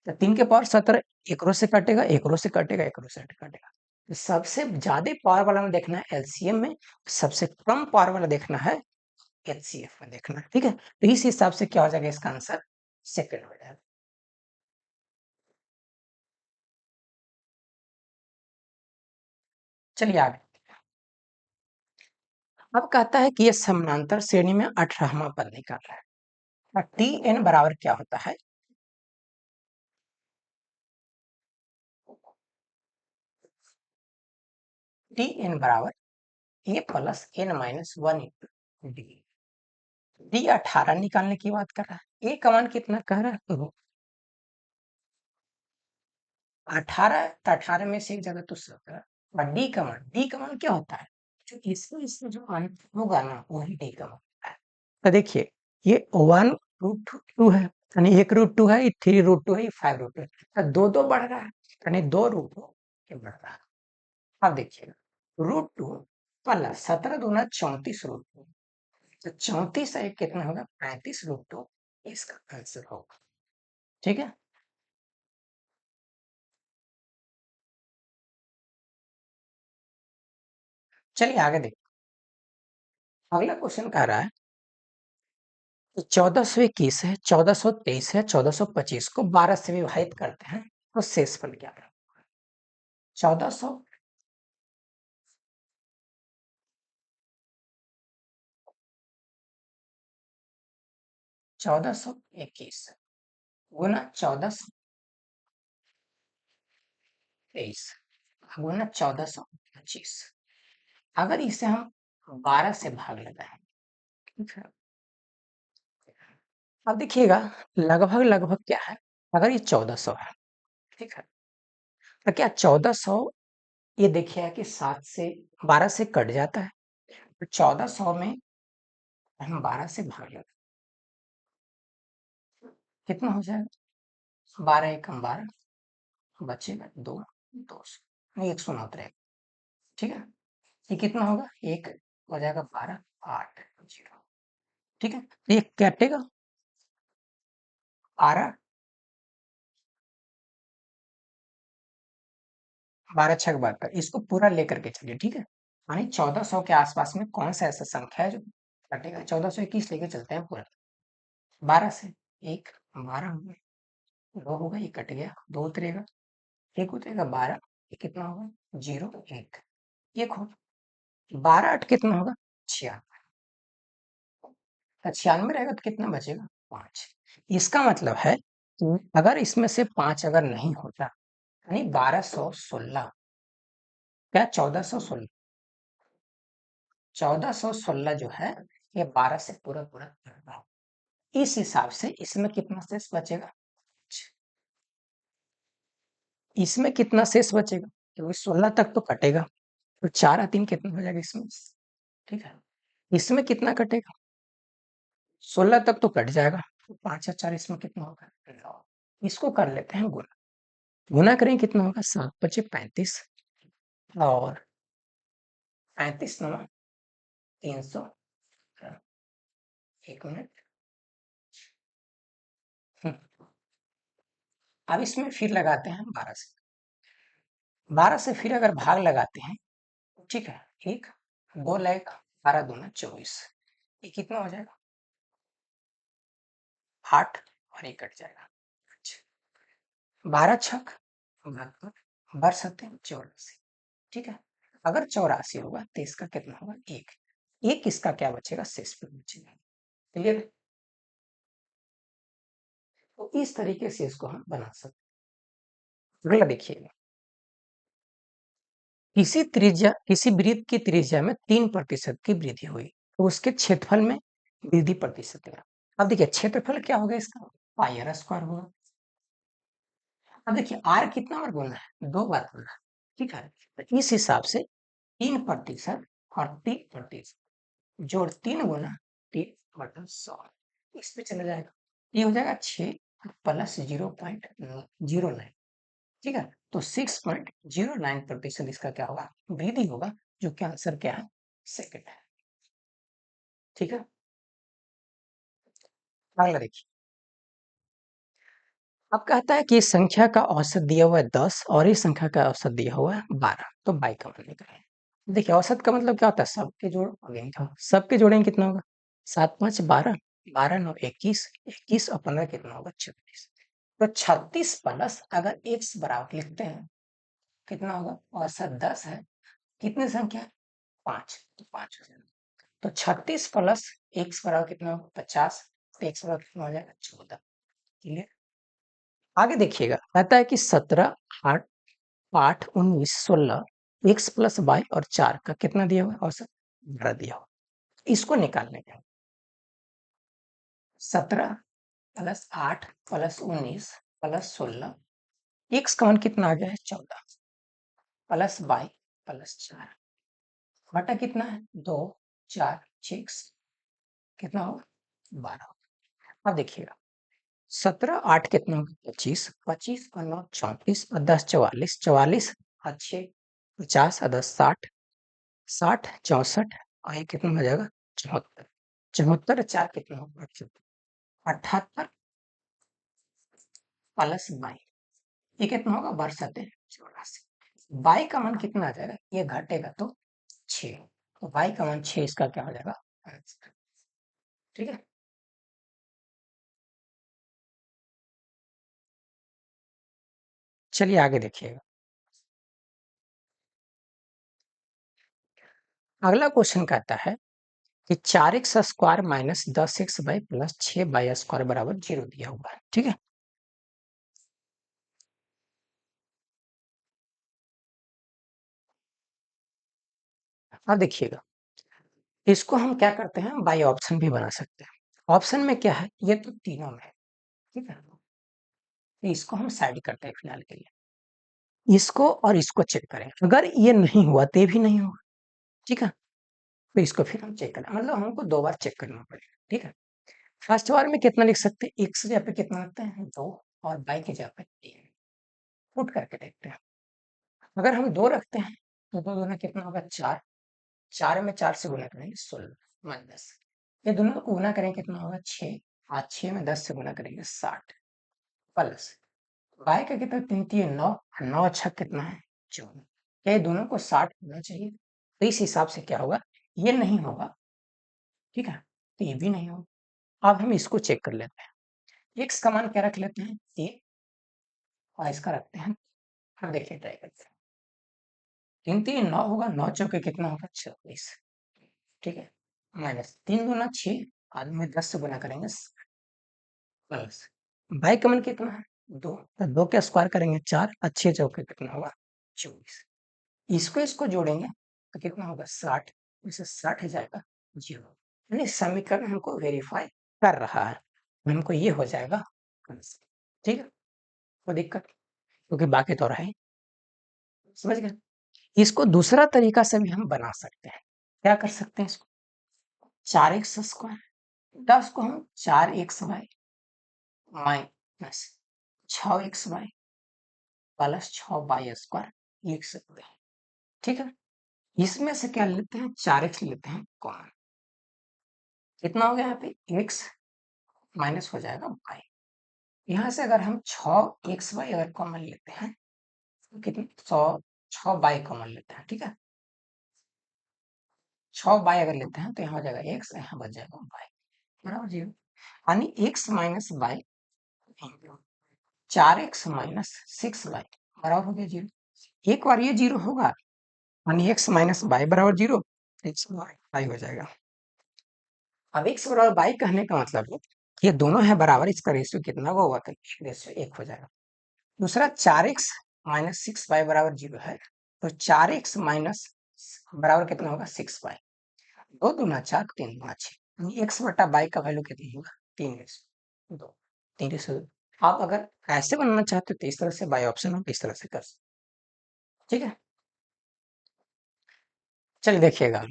तो 3 के पावर 17 एकरो से कटेगा, एकरो से कटेगा, एकरो से कटेगा। तो सबसे ज्यादा पावर वाला में देखना है एलसीएम में, सबसे कम पावर वाला देखना है एचसीएफ में देखना है, ठीक है। तो इस हिसाब से क्या हो जाएगा, इसका आंसर सेकंड हो जाएगा। चलिए आगे। अब कहता है कि ये समानांतर श्रेणी में 18वां पद निकाल रहा है। टी एन बराबर क्या होता है? टी एन बराबर A plus N minus 1 into D. D 18 निकालने की बात कर रहा है, ए का मान कितना कह रहा है? 18, तो 18 में से एक जगह तो 17, और डी का मान क्या होता है? जो इसमें जो मान होगा ना वही डी का मान होता है। तो देखिए, ये 1 रूट 2 है, यानी 1 रूट 2 है, 3 रूट 2 है, 5 रूट 2 है, तो दो दो बढ़ रहा है, यानी 2 रूट 2 के बढ़ रहा है। अब देखिएगा, √2 प्लस 17 दूना 34 √2, तो 34 है कितना होगा? 35 √2, इसका आंसर होगा, ठीक है। चलिए आगे देखिए, अगला क्वेश्चन कह रहा है कि 1421 है, 1423 है, 1425 को 12 से विभाजित करते हैं तो शेषफल क्या है? 1400 1421 गुना 1423 गुना 1425, अगर इसे हम 12 से भाग लगाएं, ठीक है। अब देखिएगा, लगभग लगभग क्या है, अगर ये 1400 है, ठीक है, तो क्या 1400, ये देखिए कि 7 से 12 से कट जाता है, तो 1400 में हम 12 से भाग लगा, कितना हो जाएगा? 12 एकम 12, बचेगा 2, 200 नहीं, 109 रहेगा, ठीक है। ये कितना होगा? एक हो जाएगा 12, 8 0, ठीक है। ये कटेगा 12, 12 छक 72, इसको पूरा लेकर के चलिए, ठीक है। यानी 1400 के आसपास में कौन सा ऐसा संख्या है जो कटेगा? 1421 लेके चलते हैं पूरा, 12 से, एक 12 हो गया, 2 होगा, ये कट गया, 2 उतरेगा, एक उतरेगा 12, ये कितना होगा? 0 1, एक हो, 12 8 कितना होगा? 96, 96 रहेगा तो कितना बचेगा? 5। इसका मतलब है कि अगर इसमें से 5 अगर नहीं होता, यानी 1216, क्या 1416, 1416 जो है ये 12 से पूरा पूरा कट रहा है। इस हिसाब से इसमें कितना शेष बचेगा? इसमें कितना शेष बचेगा? क्योंकि 16 तक तो कटेगा, तो 4 और 3 कितना हो जाएगा इसमें, ठीक है। इसमें कितना कटेगा? 16 तक तो कट जाएगा, तो 5 और 4 इसमें कितना होगा? 9। इसको कर लेते हैं गुना, गुना करें कितना होगा? 7 बचे 35, और 35 9 300, एक मिनट। अब इसमें फिर लगाते हैं 12 से, 12 से फिर अगर भाग लगाते हैं, ठीक है, एक 2 लाख 12 दूना 24, ये कितना हो जाएगा? 8, और ये कट जाएगा, 12 छक 72, बरसते 84, ठीक है। अगर 84 होगा तो इसका कितना होगा? एक, एक इसका क्या बचेगा? शेष पे बचेगा, क्लियर। तो इस तरीके से इसको हम बना सकते हैं। अगला देखिएगा, किसी वृत्त की त्रिज्या में 3% की वृद्धि हुई, तो उसके क्षेत्रफल में वृद्धि प्रतिशत क्या? अब देखिए क्षेत्रफल क्या होगा इसका? पाई आर स्क्वायर होगा। अब देखिए आर कितना बार गुना है? 2 बार गुना है, ठीक है। तो इस हिसाब से 3% और 3% जोड़ 3 गुना 3/100 इस पे चला जाएगा, ये हो जाएगा 6 प्लस 0.09, ठीक है। तो 6.09% इसका क्या होगा, वृद्धि होगा, जो कि आंसर क्या है, सेकंड है, ठीक है। अगला देखिए, अब कहता है कि इस संख्या का औसत दिया हुआ है 10 और इस संख्या का औसत दिया हुआ है 12, तो बाई का मान निकालें। देखिए औसत का मतलब क्या होता है, सबके जोड़ और इनका सबके जोड़ेंगे कितना होगा, 7 5 12, 12 9 21, 21 और 15 कितना होगा, 36। तो 36 प्लस अगर x बराबर लिखते हैं कितना होगा, औसत 10 है, कितनी संख्या है, 5, तो 5 हो जाएगा। तो 36 प्लस x बराबर कितना होगा, 50, तो x बराबर कितना हो जाएगा, 14। क्लियर। आगे देखिएगा, कहता है कि 17 8 8 19 16 x प्लस वाई और 4 का कितना दिया हुआ है, औसत 12 दिया हुआ, इसको निकालने का 17 प्लस 8 प्लस 19 प्लस 16, x का मान कितना आ गया है, 14 प्लस वाई प्लस 4 बटा कितना है, 2 4 6 कितना होगा, 12। अब देखिएगा 17 8 कितना होगा, 25, 25 और 9 34 और 10 44, 44 और 6 50 और 10 60, 60 64 और ये कितना हो जाएगा, 74, 74 4 कितना होगा, 78 प्लस बाई, ये कितना होगा, बरसते 84, बाई का मान कितना आ जाएगा, ये घटेगा तो 6, तो बाई का मान 6 इसका क्या हो जाएगा, आंसर, ठीक है। चलिए आगे देखिएगा, अगला क्वेश्चन कहता है कि 4x square minus 10x by plus 6 by square बराबर 0 दिया हुआ है, ठीक है। अब देखिएगा, इसको हम क्या करते हैं, बाई ऑप्शन भी बना सकते हैं। ऑप्शन में क्या है, ये तो तीनों में है, ठीक है, तो इसको हम साइड करते हैं फिलहाल के लिए, इसको और इसको चेक करें, अगर ये नहीं हुआ तो ये भी नहीं हुआ, ठीक है, तो इसको फिर हम चेक करें, मतलब हमको 2 बार चेक करना पड़ेगा, ठीक है। फर्स्ट बार में कितना लिख सकते हैं, x की जगह पे कितना लिखते हैं, 2 और बाई की जगह पे 3, पुट करके देखते हैं। अगर हम 2 रखते हैं तो 2 दूना कितना होगा, 4, 4 में 4 से गुना करेंगे 16 -10, ये दोनों को गुना करेंगे कितना होगा, 6, और 6 में 10 से गुना करेंगे 60, प्लस बाई का कितना, 3 3 9, 9 6 कितना है, 14, ये दोनों को 60 होना चाहिए, तो इस हिसाब से क्या होगा, ये नहीं होगा, ठीक है, तो ये भी नहीं होगा। अब हम इसको चेक कर लेते हैं, x का मान क्या रख लेते हैं, 3, और इसका रखते हैं, अब देखिए ट्राई करते हैं, 3 3 9 होगा, 9 चौके कितना होगा, 26, ठीक है, माइनस 3 दूना 6, बाद में 10 से गुना करेंगे, प्लस बाई का मान कितना है, 2, तो 2 के स्क्वायर करेंगे 4, अच्छे चौके कितना होगा, 24, इसको इसको जोड़ेंगे तो कितना होगा, 60, इसे 60 हो जाएगा 0, यानी समीकरण हमको वेरीफाई कर रहा है, हमको ये हो जाएगा आंसर, ठीक है, कोई दिक्कत, क्योंकि बाकी तो रहे, समझ गए। इसको दूसरा तरीका से भी हम बना सकते हैं, क्या कर सकते हैं, इसको 4x² 10 को हम 4x² minus 6x² plus 6y² लिख सकते हैं, ठीक है। इसमें से क्या लेते हैं, 4x लेते हैं कॉमन, कितना हो गया यहाँ पे, x माइनस हो जाएगा y, यहाँ से अगर हम 6xy अगर कॉमन लेते हैं तो कितनी, 6y कॉमन लेते हैं, ठीक है, 6y अगर लेते हैं तो यहाँ हो जाएगा x, यहाँ बच जाएगा y बराबर 0, यानी x minus Y, 4x minus 6y बराबर हो गया 0, एक बार ये 0 होगा, यानी x माइनस वाई बराबर 0, x वाई हो जाएगा। अब x बराबर वाई कहने का मतलब है ये दोनों है बराबर, इसका रेशियो कितना होगा, तो रेशियो 1 हो जाएगा। दूसरा 4x माइनस 6y बराबर 0 है, तो 4x माइनस बराबर कितना होगा, 6y, 2 दूना 4, 3 दूना 6, एक्स बटा बाई का वैल्यू कितना होगा, 3/2, 3/2। आप अगर ऐसे बनाना चाहते हो तो इस तरह से, बाई ऑप्शन आप इस तरह से कर सकते, ठीक है। चलिए देखिएगा,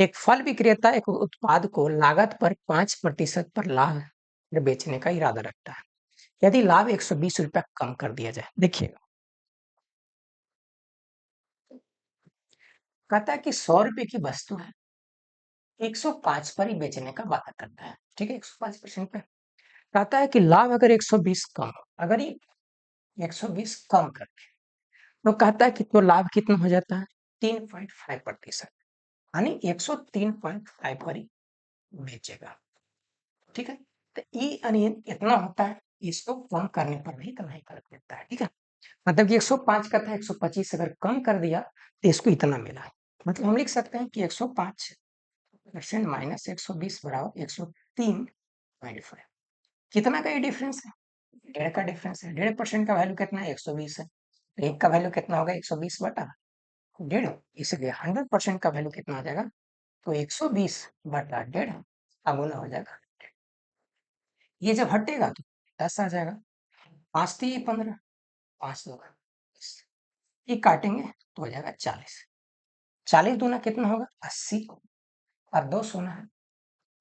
एक फल विक्रेता एक उत्पाद को लागत पर 5% पर लाभ में बेचने का इरादा रखता है। यदि लाभ 120 रुपया कम कर दिया जाए, देखिए कहता है कि 100 रुपए की वस्तु है, 105 पर ही बेचने का वादा करता है, ठीक है, 105% पे। कहता है कि लाभ अगर 120 कम हो, अगर ये 120 कम कर, तो कहता है कि तो लाभ कितना हो जाता है, 3.5%, यानी 103.5 पर ही बेचेगा, ठीक है। तो ई यानी इतना होता है, इसको कम करने पर भी इतना ही फर्क पड़ता है, ठीक है। मतलब कि 105 का था, 125 अगर कम कर दिया तो इसको इतना मिला। मतलब हम लिख सकते हैं कि 105% माइनस 120 बराबर 103.5। कितना का ये डिफरेंस है, 1.5 का डिफरेंस है। 1.5% का वैल्यू कितना है, 120 है। तो एक का वैल्यू कितना होगा, 120 बटा 1.5, इसलिए 100% का वैल्यू कितना आ जाएगा, तो 120 बटा 1.5 का गुना हो जाएगा। ये जब हटेगा तो 10 आ जाएगा, 5 थी 15, 5 दो 10, ये काटेंगे तो हो जाएगा 40। 40 दूना कितना होगा, 80, और 2 सोना है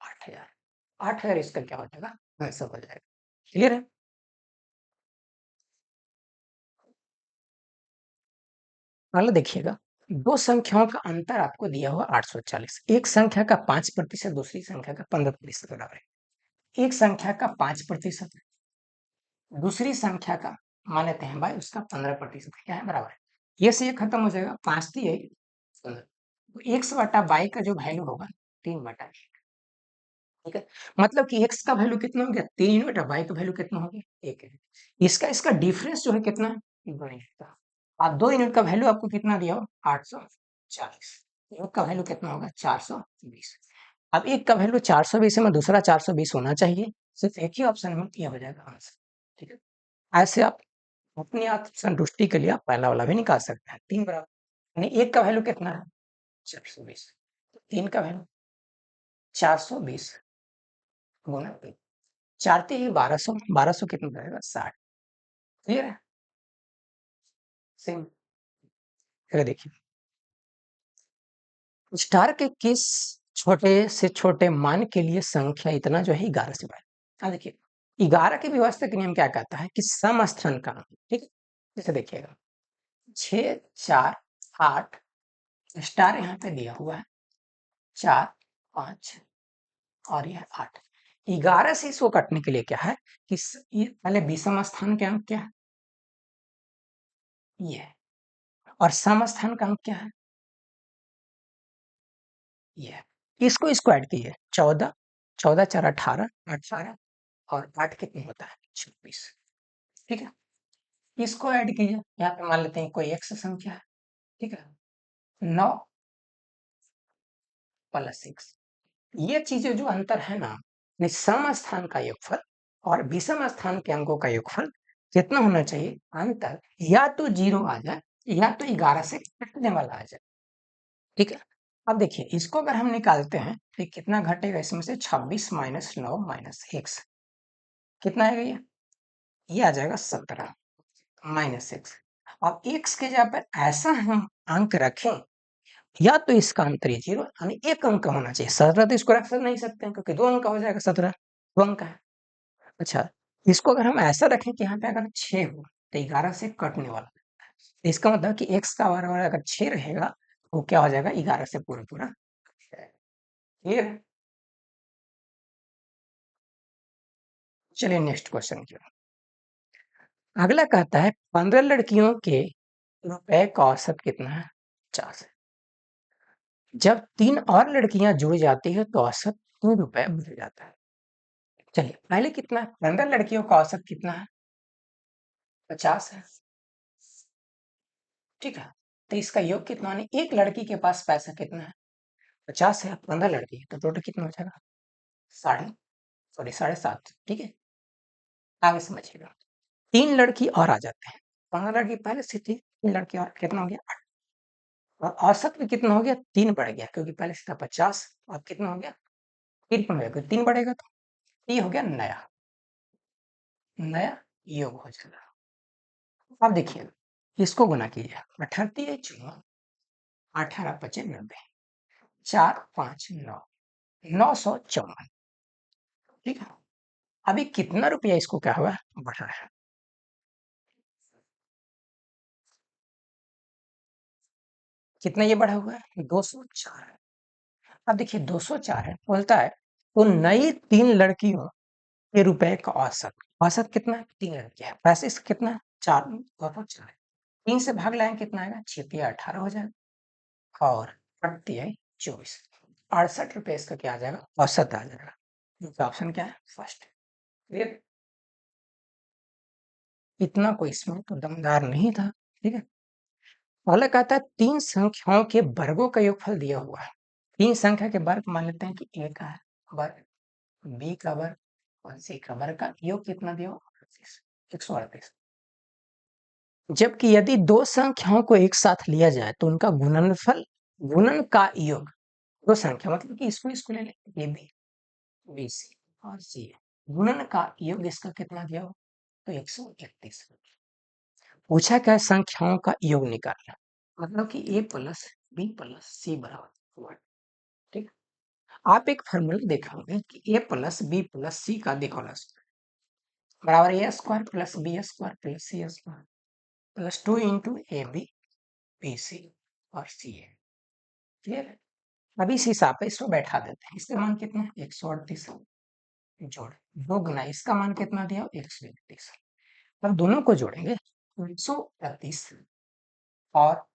8,000। 8,000 इसका क्या हो जाएगा, आंसर हो जाएगा। क्लियर है। अगला देखिएगा, दो संख्याओं का अंतर आपको दिया हुआ 840। एक संख्या का 5%, दूसरी संख्या का 15% बराबर है। एक संख्या का 5%, दूसरी संख्या का मान लेते हैं भाई उसका 15% क्या है, बराबर है। ये से ये खत्म हो जाएगा, 5 थी 15, तो x बटा y का जो वैल्यू होगा 3/1, ठीक है। मतलब कि x का वैल्यू कितना हो गया, 3 बटा y का वैल्यू कितना हो गया, 1 है। इसका इसका डिफरेंस जो है कितना है, 2 यूनिट का। आप 2 यूनिट का वैल्यू आपको कितना दिया हो, 840। एक का वैल्यू कितना होगा, 420। अब एक का वैल्यू 420 है, मैं दूसरा 420 होना चाहिए, सिर्फ एक ही ऑप्शन में किया हो जाएगा आंसर, ठीक है। ऐसे आप अपनी आत्म संतुष्टि के लिए आप पहला वाला भी निकाल सकते हैं, 3 बराबर, यानी एक का वैल्यू कितना है, 420, 3 का वैल्यू 420 गुना 3, 4 3 1200, 1200 कितना रहेगा, 60। क्लियर है, सेम। फिर देखिए, स्टार के किस छोटे से छोटे मान के लिए संख्या इतना जो है 11 से बढ़े। हाँ देखिए, 11 के व्यवस्था के नियम क्या कहता है कि सम स्थान का, ठीक है। जैसे देखिएगा 6 4 8, स्टार यहाँ पे दिया हुआ है 4 5 और यह 8। 11 से इसको काटने के लिए क्या है कि ये पहले विषम स्थान के अंक क्या है, ये है, और सम स्थान का अंक क्या है, ये है। इसको इसको ऐड कीजिए, 14, 14 4 18, 18 और 8 कितने होता है, 26, ठीक है। इसको ऐड कीजिए, यहाँ पे मान लेते हैं कोई x संख्या है, ठीक है, 9 प्लस 6। ये चीजें जो अंतर है ना, सम स्थान का योगफल और विषम स्थान के अंकों का योगफल कितना होना चाहिए, अंतर या तो 0 आ जाए या तो 11 से घटने वाला आ जाए, ठीक है। अब देखिए इसको अगर हम निकालते हैं तो कितना घटेगा, इसमें से 26 माइनस 9 माइनस x कितना आएगा, ये आ जाएगा 17 माइनस x। अब x के जगह पर ऐसा हम अंक रखें, या तो इसका अंतर ये 0 यानी एक अंक का होना चाहिए, 17 तो इसको रख नहीं सकते हैं क्योंकि 2 अंक का हो जाएगा, 17 2 अंक का है। अच्छा, इसको अगर हम ऐसा रखें कि यहाँ पे अगर 6 हो तो 11 से कटने वाला है। इसका मतलब कि x का बराबर अगर 6 रहेगा तो क्या हो जाएगा, 11 से पूरा पूरा कट जाएगा। क्लियर है। चलिए नेक्स्ट क्वेश्चन की ओर। अगला कहता है 15 लड़कियों के रुपए का औसत कितना है, 50 है। जब 3 और लड़कियां जुड़ जाती है तो औसत 3 रुपए बढ़ जाता है। चलिए पहले कितना है, 15 लड़कियों का औसत कितना है, 50 है, ठीक है। तो इसका योग कितना, यानी एक लड़की के पास पैसा कितना है, 50 है, 15 लड़की है तो टोटल कितना हो जाएगा, साढ़े सॉरी 7.5, ठीक है। आगे समझिएगा, 3 लड़की और आ जाते हैं, 15 लड़की पहले से थी, 3 लड़की और कितना हो गया 8, और औसत भी कितना हो गया, 3 बढ़ गया क्योंकि पहले से था 50 और कितना हो गया 3 हो गया, 3 बढ़ेगा तो ये हो गया नया नया योग हो जाएगा। अब देखिए इसको गुना कीजिए, 38 चौवा 18 25 90, 459 954। ठीक है, अभी कितना रुपया इसको क्या हुआ, बढ़ रहा है। कितना ये बढ़ा हुआ है, 204 है। अब देखिए 204 है, बोलता है तो नई 3 लड़कियों के रुपए का औसत, औसत कितना है, 3 लड़कियां है, पैसे से कितना है, 4, 204 है। 3 से भाग लाएंगे कितना आएगा, 6×18 हो जाएगा, और 8×3 = 24, 68 रुपए इसका क्या आ जाएगा, औसत आ जाएगा। तो ऑप्शन क्या है, फर्स्ट। क्लियर, इतना कोई इसमें तो दमदार नहीं था। ठीक है, पहले कहता है 3 संख्याओं के वर्गों का योगफल दिया हुआ है। 3 संख्या के वर्ग मान लेते हैं कि ए का है वर्ग, बी का वर्ग और सी का वर्ग का योग कितना दिया हुआ, 138। जबकि यदि 2 संख्याओं को एक साथ लिया जाए तो उनका गुणनफल, गुणन का योग, 2 संख्या मतलब कि इसको ले लें, ए बी, बी सी और सी ए, गुणन का योग इसका कितना दिया हो, तो 131। पूछा क्या है, संख्याओं का योग निकालना, मतलब कि A plus B plus C बराबर 1। ठीक, आप एक फॉर्मूला देखा होंगे कि A plus B plus C का देखो बराबर A square plus B square plus C square plus 2 × A B, B C और सी ए। क्लियर है, अब इस हिसाब पे इसको बैठा देते हैं। इसका मान कितना है, 138 जोड़ 2 गुना इसका मान कितना दिया, 131। अब दोनों को जोड़ेंगे तो 138 और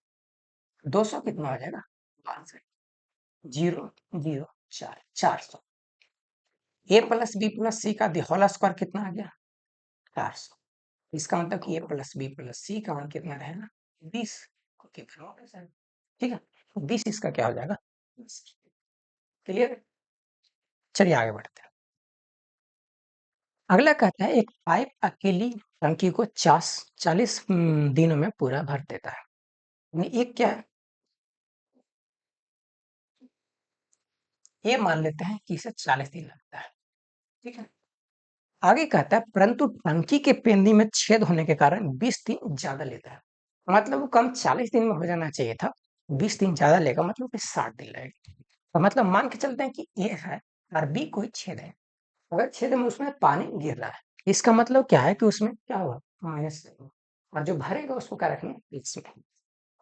200 कितना हो जाएगा, 62, 004, 400। ए प्लस बी प्लस सी का होल स्क्वायर कितना आ गया, 400। इसका मतलब कि A plus B plus C का मान कितना रहेगा, 20। ठीक है, 20 इसका क्या हो जाएगा, 20। क्लियर, चलिए आगे बढ़ते हैं। अगला कहता है एक पाइप अकेली टंकी को 40 दिनों में पूरा भर देता है। यानी एक क्या है, ये मान लेते हैं कि इसे 40 दिन लगता है। ठीक है, आगे कहता है परंतु टंकी के पेंदी में छेद होने के कारण 20 दिन ज्यादा लेता है। मतलब वो कम 40 दिन में हो जाना चाहिए था, 20 दिन ज्यादा लेगा, मतलब कि 60 दिन लगेगा। तो मतलब मान के चलते हैं कि ए है और बी कोई छेद है, अगर छेद में उसमें पानी गिर रहा है, इसका मतलब क्या है कि उसमें क्या हुआ, माइनस, और जो भरेगा उसको क्या रखेंगे, इसमें।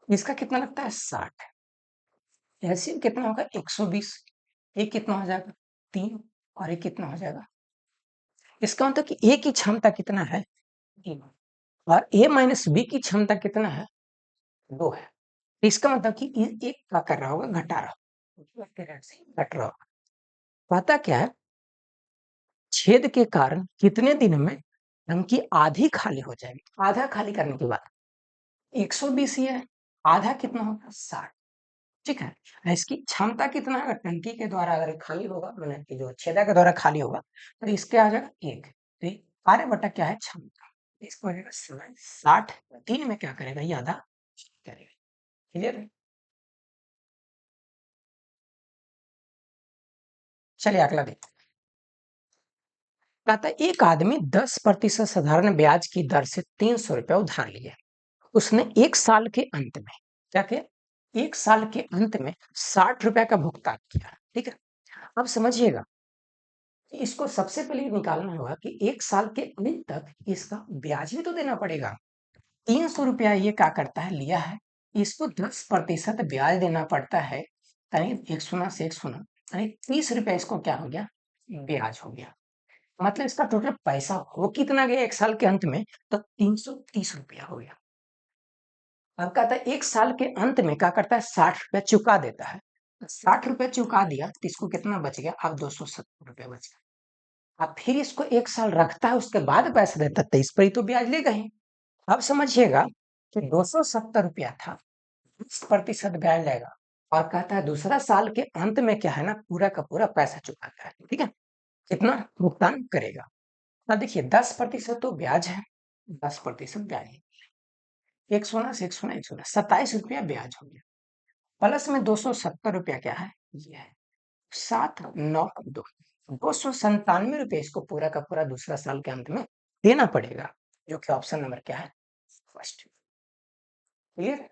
इसका कितना लगता है, 60। एलसीएम कितना होगा, 120। ये कितना हो जाएगा, 3, और ये कितना हो जाएगा। इसका मतलब कि ए की क्षमता कितना है, 3, और ए माइनस बी की क्षमता कितना है, 2 है। इसका मतलब कि एक क्या कर रहा होगा, घटा रहा होगा, घट रहा होगा। पता क्या है, छेद के कारण कितने दिन में टंकी आधी खाली हो जाएगी, आधा खाली करने के बाद 120 ही है, आधा कितना होगा, 60। ठीक है, इसकी क्षमता कितना है, टंकी के द्वारा अगर खाली होगा, मतलब कि जो छेदा के द्वारा खाली होगा, तो इसके आ जाएगा 1। तो आर्य बटा क्या है, क्षमता, इसको हो जाएगा 60, 3 में क्या करेगा, ये आधा करेगा। क्लियर है, चलिए अगला देखते हैं। कहता है एक आदमी 10% साधारण ब्याज की दर से 300 रुपया उधार लिया, उसने 1 साल के अंत में क्या किया, 1 साल के अंत में 60 रुपया का भुगतान किया। ठीक है, अब समझिएगा कि इसको सबसे पहले निकालना होगा कि 1 साल के अंत तक इसका ब्याज भी तो देना पड़ेगा। 300 रुपया ये क्या करता है, लिया है, इसको 10% ब्याज देना पड़ता है, यानी 1 से 1, यानी 30 रुपया इसको क्या हो गया, ब्याज हो गया। मतलब इसका टोटल पैसा हो कितना गया 1 साल के अंत में, तो 330 रुपया हो गया। अब कहता है 1 साल के अंत में क्या करता है, 60 रुपया चुका देता है। 60 रुपया चुका दिया तो इसको कितना बच गया, अब 270 रुपया बच गया। अब फिर इसको 1 साल रखता है, उसके बाद पैसा देता है, तो इस पर ही तो ब्याज लेगा ही। अब समझिएगा कि 270 रुपया था, 10% ब्याज लेगा, और कहता है दूसरा साल के अंत में क्या है ना, पूरा का पूरा पैसा चुकाता है। ठीक है, कितना भुगतान करेगा। अब देखिए 10% तो ब्याज है, 10% ब्याज है, 1 से 1, 27 रुपया ब्याज हो गया, प्लस में 270 रुपया क्या है, ये है 792, 297 रुपये इसको पूरा का पूरा दूसरा साल के अंत में देना पड़ेगा, जो कि ऑप्शन नंबर क्या है, फर्स्ट। क्लियर,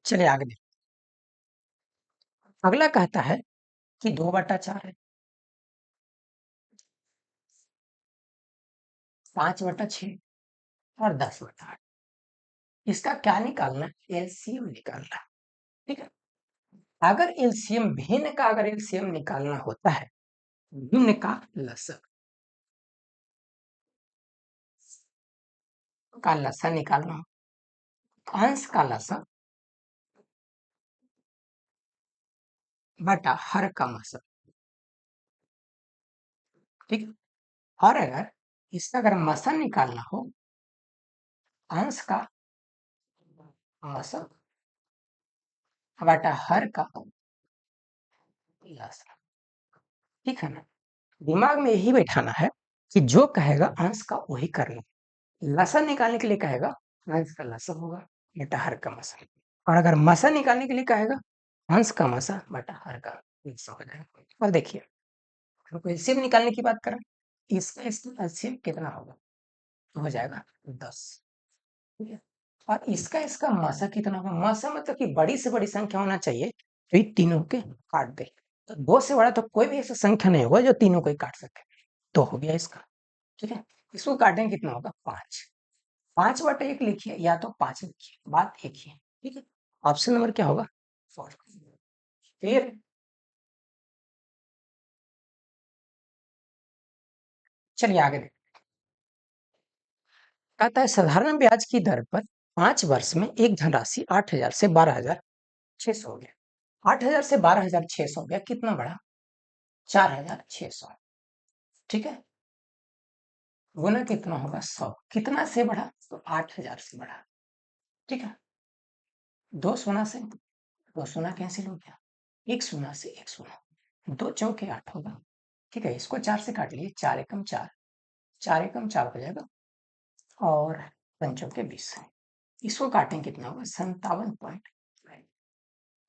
चलिए आगे देखिए। अगला कहता है कि 2/4 है, 5/6 और 10/8। इसका क्या निकालना है? एलसीएम निकालना है। ठीक है, अगर एलसीएम भिन्न का अगर एलसीएम निकालना होता है, भिन्न का लसक निकालना हो, अंश का लसक बटा हर का मसक। ठीक है, और अगर इसका अगर मसन निकालना हो, अंश का मसक बटा हर का लसक। ठीक है ना, दिमाग में यही बैठाना है कि जो कहेगा अंश का वही करना। लसन निकालने के लिए कहेगा अंश का लसन होगा बटा हर का मसन, और अगर मसन निकालने के लिए कहेगा अंश का मसा बटा हर का लसन हो जाएगा। और देखिए, हमको एलसीएम निकालने की बात करें, इसका एलसीएम कितना होगा? तो हो जाएगा 10। ठीक है, और इसका इसका मासा कितना होगा? मासा मतलब कि बड़ी से बड़ी संख्या होना चाहिए तो ये तीनों के काट दे। तो 2 से बड़ा तो कोई भी ऐसा संख्या नहीं होगा जो तीनों को ही काट सके। तो हो गया इसका। ठीक है, इसको काटेंगे कितना होगा? 5। 5/1 लिखिए या तो 5 लिखिए, बात एक ही है। ठीक है, ऑप्शन नंबर क्या होगा? 4। फिर चलिए आगे देखते। कहता है साधारण ब्याज की दर पर 5 वर्ष में एक धनराशि 8,000 से 12,600 हो गया। 8,000 से 12,600 हो गया, कितना बढ़ा? 4,600। ठीक है, गुना कितना होगा? 100। कितना से बढ़ा? तो 8,000 से बढ़ा। ठीक है, 2 शून्य से 2 शून्य कैंसिल हो गया, 1 शून्य से 1 शून्य, 2 चौके 8 होगा। ठीक है, इसको 4 से काट लिए, 4 एकम 4, 4 एकम 4 हो जाएगा, और 5 चौके 20। इसको काटें कितना होगा? 57.5।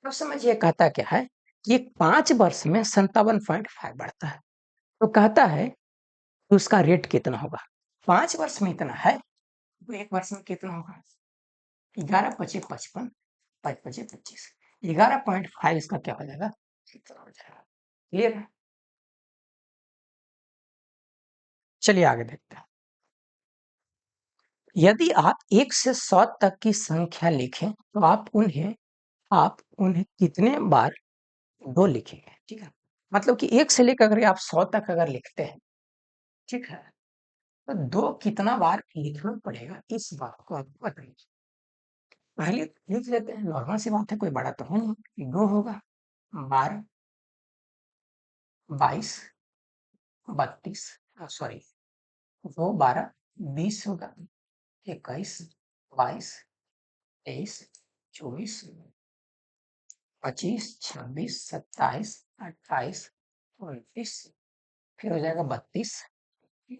अब समझिए कहता क्या है कि 5 वर्ष में 57.5 बढ़ता है। तो कहता है कि उसका रेट कितना होगा? 5 वर्ष में इतना है तो 1 वर्ष में कितना होगा? 11×5 = 55, 5×5 = 25, 11.5 इसका क्या हो जाएगा? इतना हो जाएगा। क्लियर है? चलिए आगे देखते हैं। यदि आप 1 से 100 तक की संख्या लिखें तो आप उन्हें कितने बार 2 लिखेंगे? ठीक है, मतलब कि 1 से लेकर अगर आप 100 तक अगर लिखते हैं, ठीक है, तो 2 कितना बार लिखना पड़ेगा इस बात को आपको बताइए। पहले लिख लेते हैं, नॉर्मल सी बात है, कोई बड़ा तो है नहीं। 2 होगा 12, 22, 32, सॉरी, 2 12 20 होगा, 21, 22, 23, 24, 25, 26, 27, 28, 29, फिर हो जाएगा 32,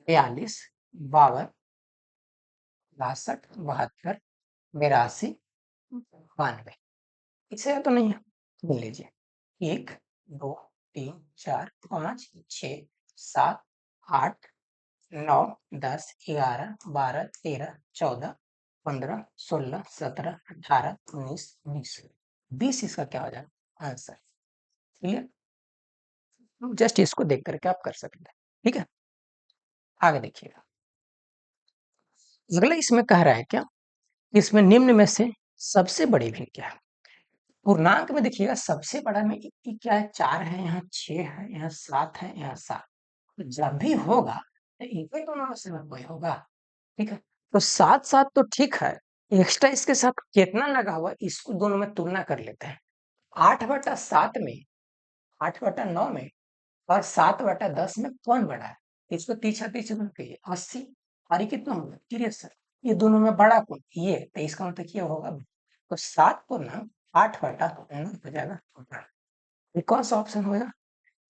42, 52, 62, 72, 82, 92। इससे तो नहीं है, गिन लीजिए। 1 2 3 4 5 6 7 8 9 10 11 12 13 14 15 16 17 18 19 20। 20 इसका क्या हो जाएगा? आंसर। क्लियर? जस्ट इसको देख करके आप कर सकते हैं। ठीक है, आगे देखिएगा। अगला इसमें कह रहा है क्या, इसमें निम्न में से सबसे बड़ी भिन्न क्या है? पूर्णांक में देखिएगा, सबसे बड़ा में क्या है? 4 है, यहाँ 6 है, यहाँ 7 है, यहाँ 7। तो जब भी होगा तो इनके दोनों में से कोई होगा। ठीक है, तो 7 7 तो ठीक है, एक्स्ट्रा इसके साथ कितना लगा हुआ इसको दोनों में तुलना कर लेते हैं। 8/7 में, 8/9 में और 7/10 में कौन बड़ा है? इसको पीछा पीछे बन के 80, और ये कितना होगा? 63। ये दोनों में बड़ा कौन? ये, तो इसका मतलब क्या होगा? तो 7 को ना 8/9 हो जाएगा बड़ा। ये कौन सा ऑप्शन होगा?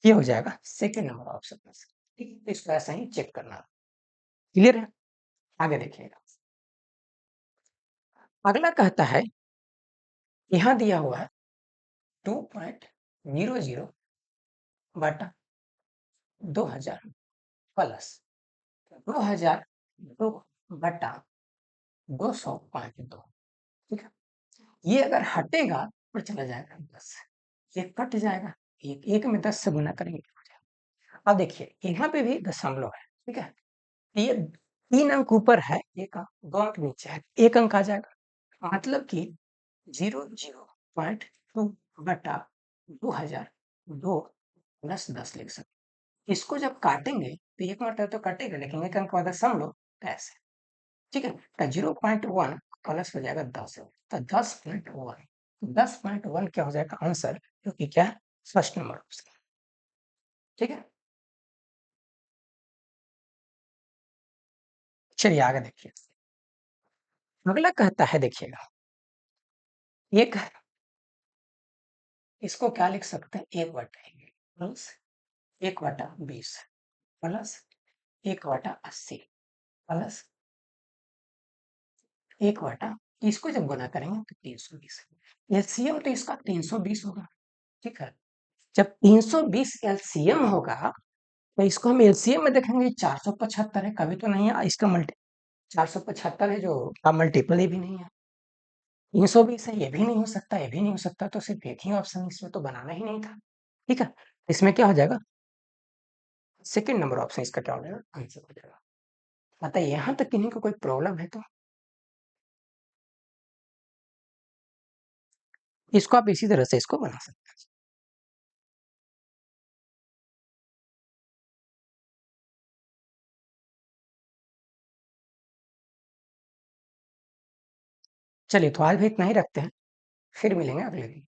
ये हो जाएगा सेकेंड नंबर ऑप्शन में से। ठीक है, तो इसको ऐसा ही चेक करना। क्लियर है? आगे देखिएगा। अगला कहता है, यहाँ दिया हुआ है 2.00 बटा 2000 प्लस 2002 बटा 200.2। ठीक है, ये अगर हटेगा तो चला जाएगा 10। ये कट जाएगा, एक में 10 से गुना करेंगे हो जाएगा। अब देखिए यहाँ पे भी दशमलव है, ठीक है? ये 3 अंक ऊपर है, 1 अंक, 2 अंक नीचे है, 1 अंक आ जाएगा। मतलब कि 0.2 बटा 2002 प्लस 10 लिख सकते। इसको जब काटेंगे तो 1 बटा तो कटेगा, लेकिन 1 अंक का दशमलव ऐसे, ठीक है? तो 0.1 प्लस हो जाएगा 10, तो 10.1, 10.1 क्या हो जाएगा आंसर, जो कि क्या है फर्स्ट नंबर ऑप्शन, ठीक है? चलिए आगे देखिए, अगला कहता है देखिएगा, एक इसको क्या लिख सकते हैं, 1 बटा प्लस 1 बटा 20 प्लस 1 बटा 80 प्लस 1 बटा, इसको जब गुना करेंगे तो 320, एलसीएम तो इसका 320 होगा, ठीक है? जब 320 एलसीएम होगा तो इसको हम एलसीएम में देखेंगे 475 है, कभी तो नहीं है इसका मल्टी 475 है जो का मल्टीपल ये भी नहीं है, 320 है ये भी नहीं हो सकता, ये भी नहीं हो सकता, तो सिर्फ एक ही ऑप्शन इसमें तो बनाना ही नहीं था, ठीक है? इसमें क्या हो जाएगा, सेकंड नंबर ऑप्शन इसका क्या हो जाएगा, आंसर हो जाएगा। बताइए यहाँ तक किन्हीं को कोई प्रॉब्लम है तो इसको आप इसी तरह से इसको बना सकते हैं। चलिए तो आज भी इतना ही रखते हैं, फिर मिलेंगे अगले दिन।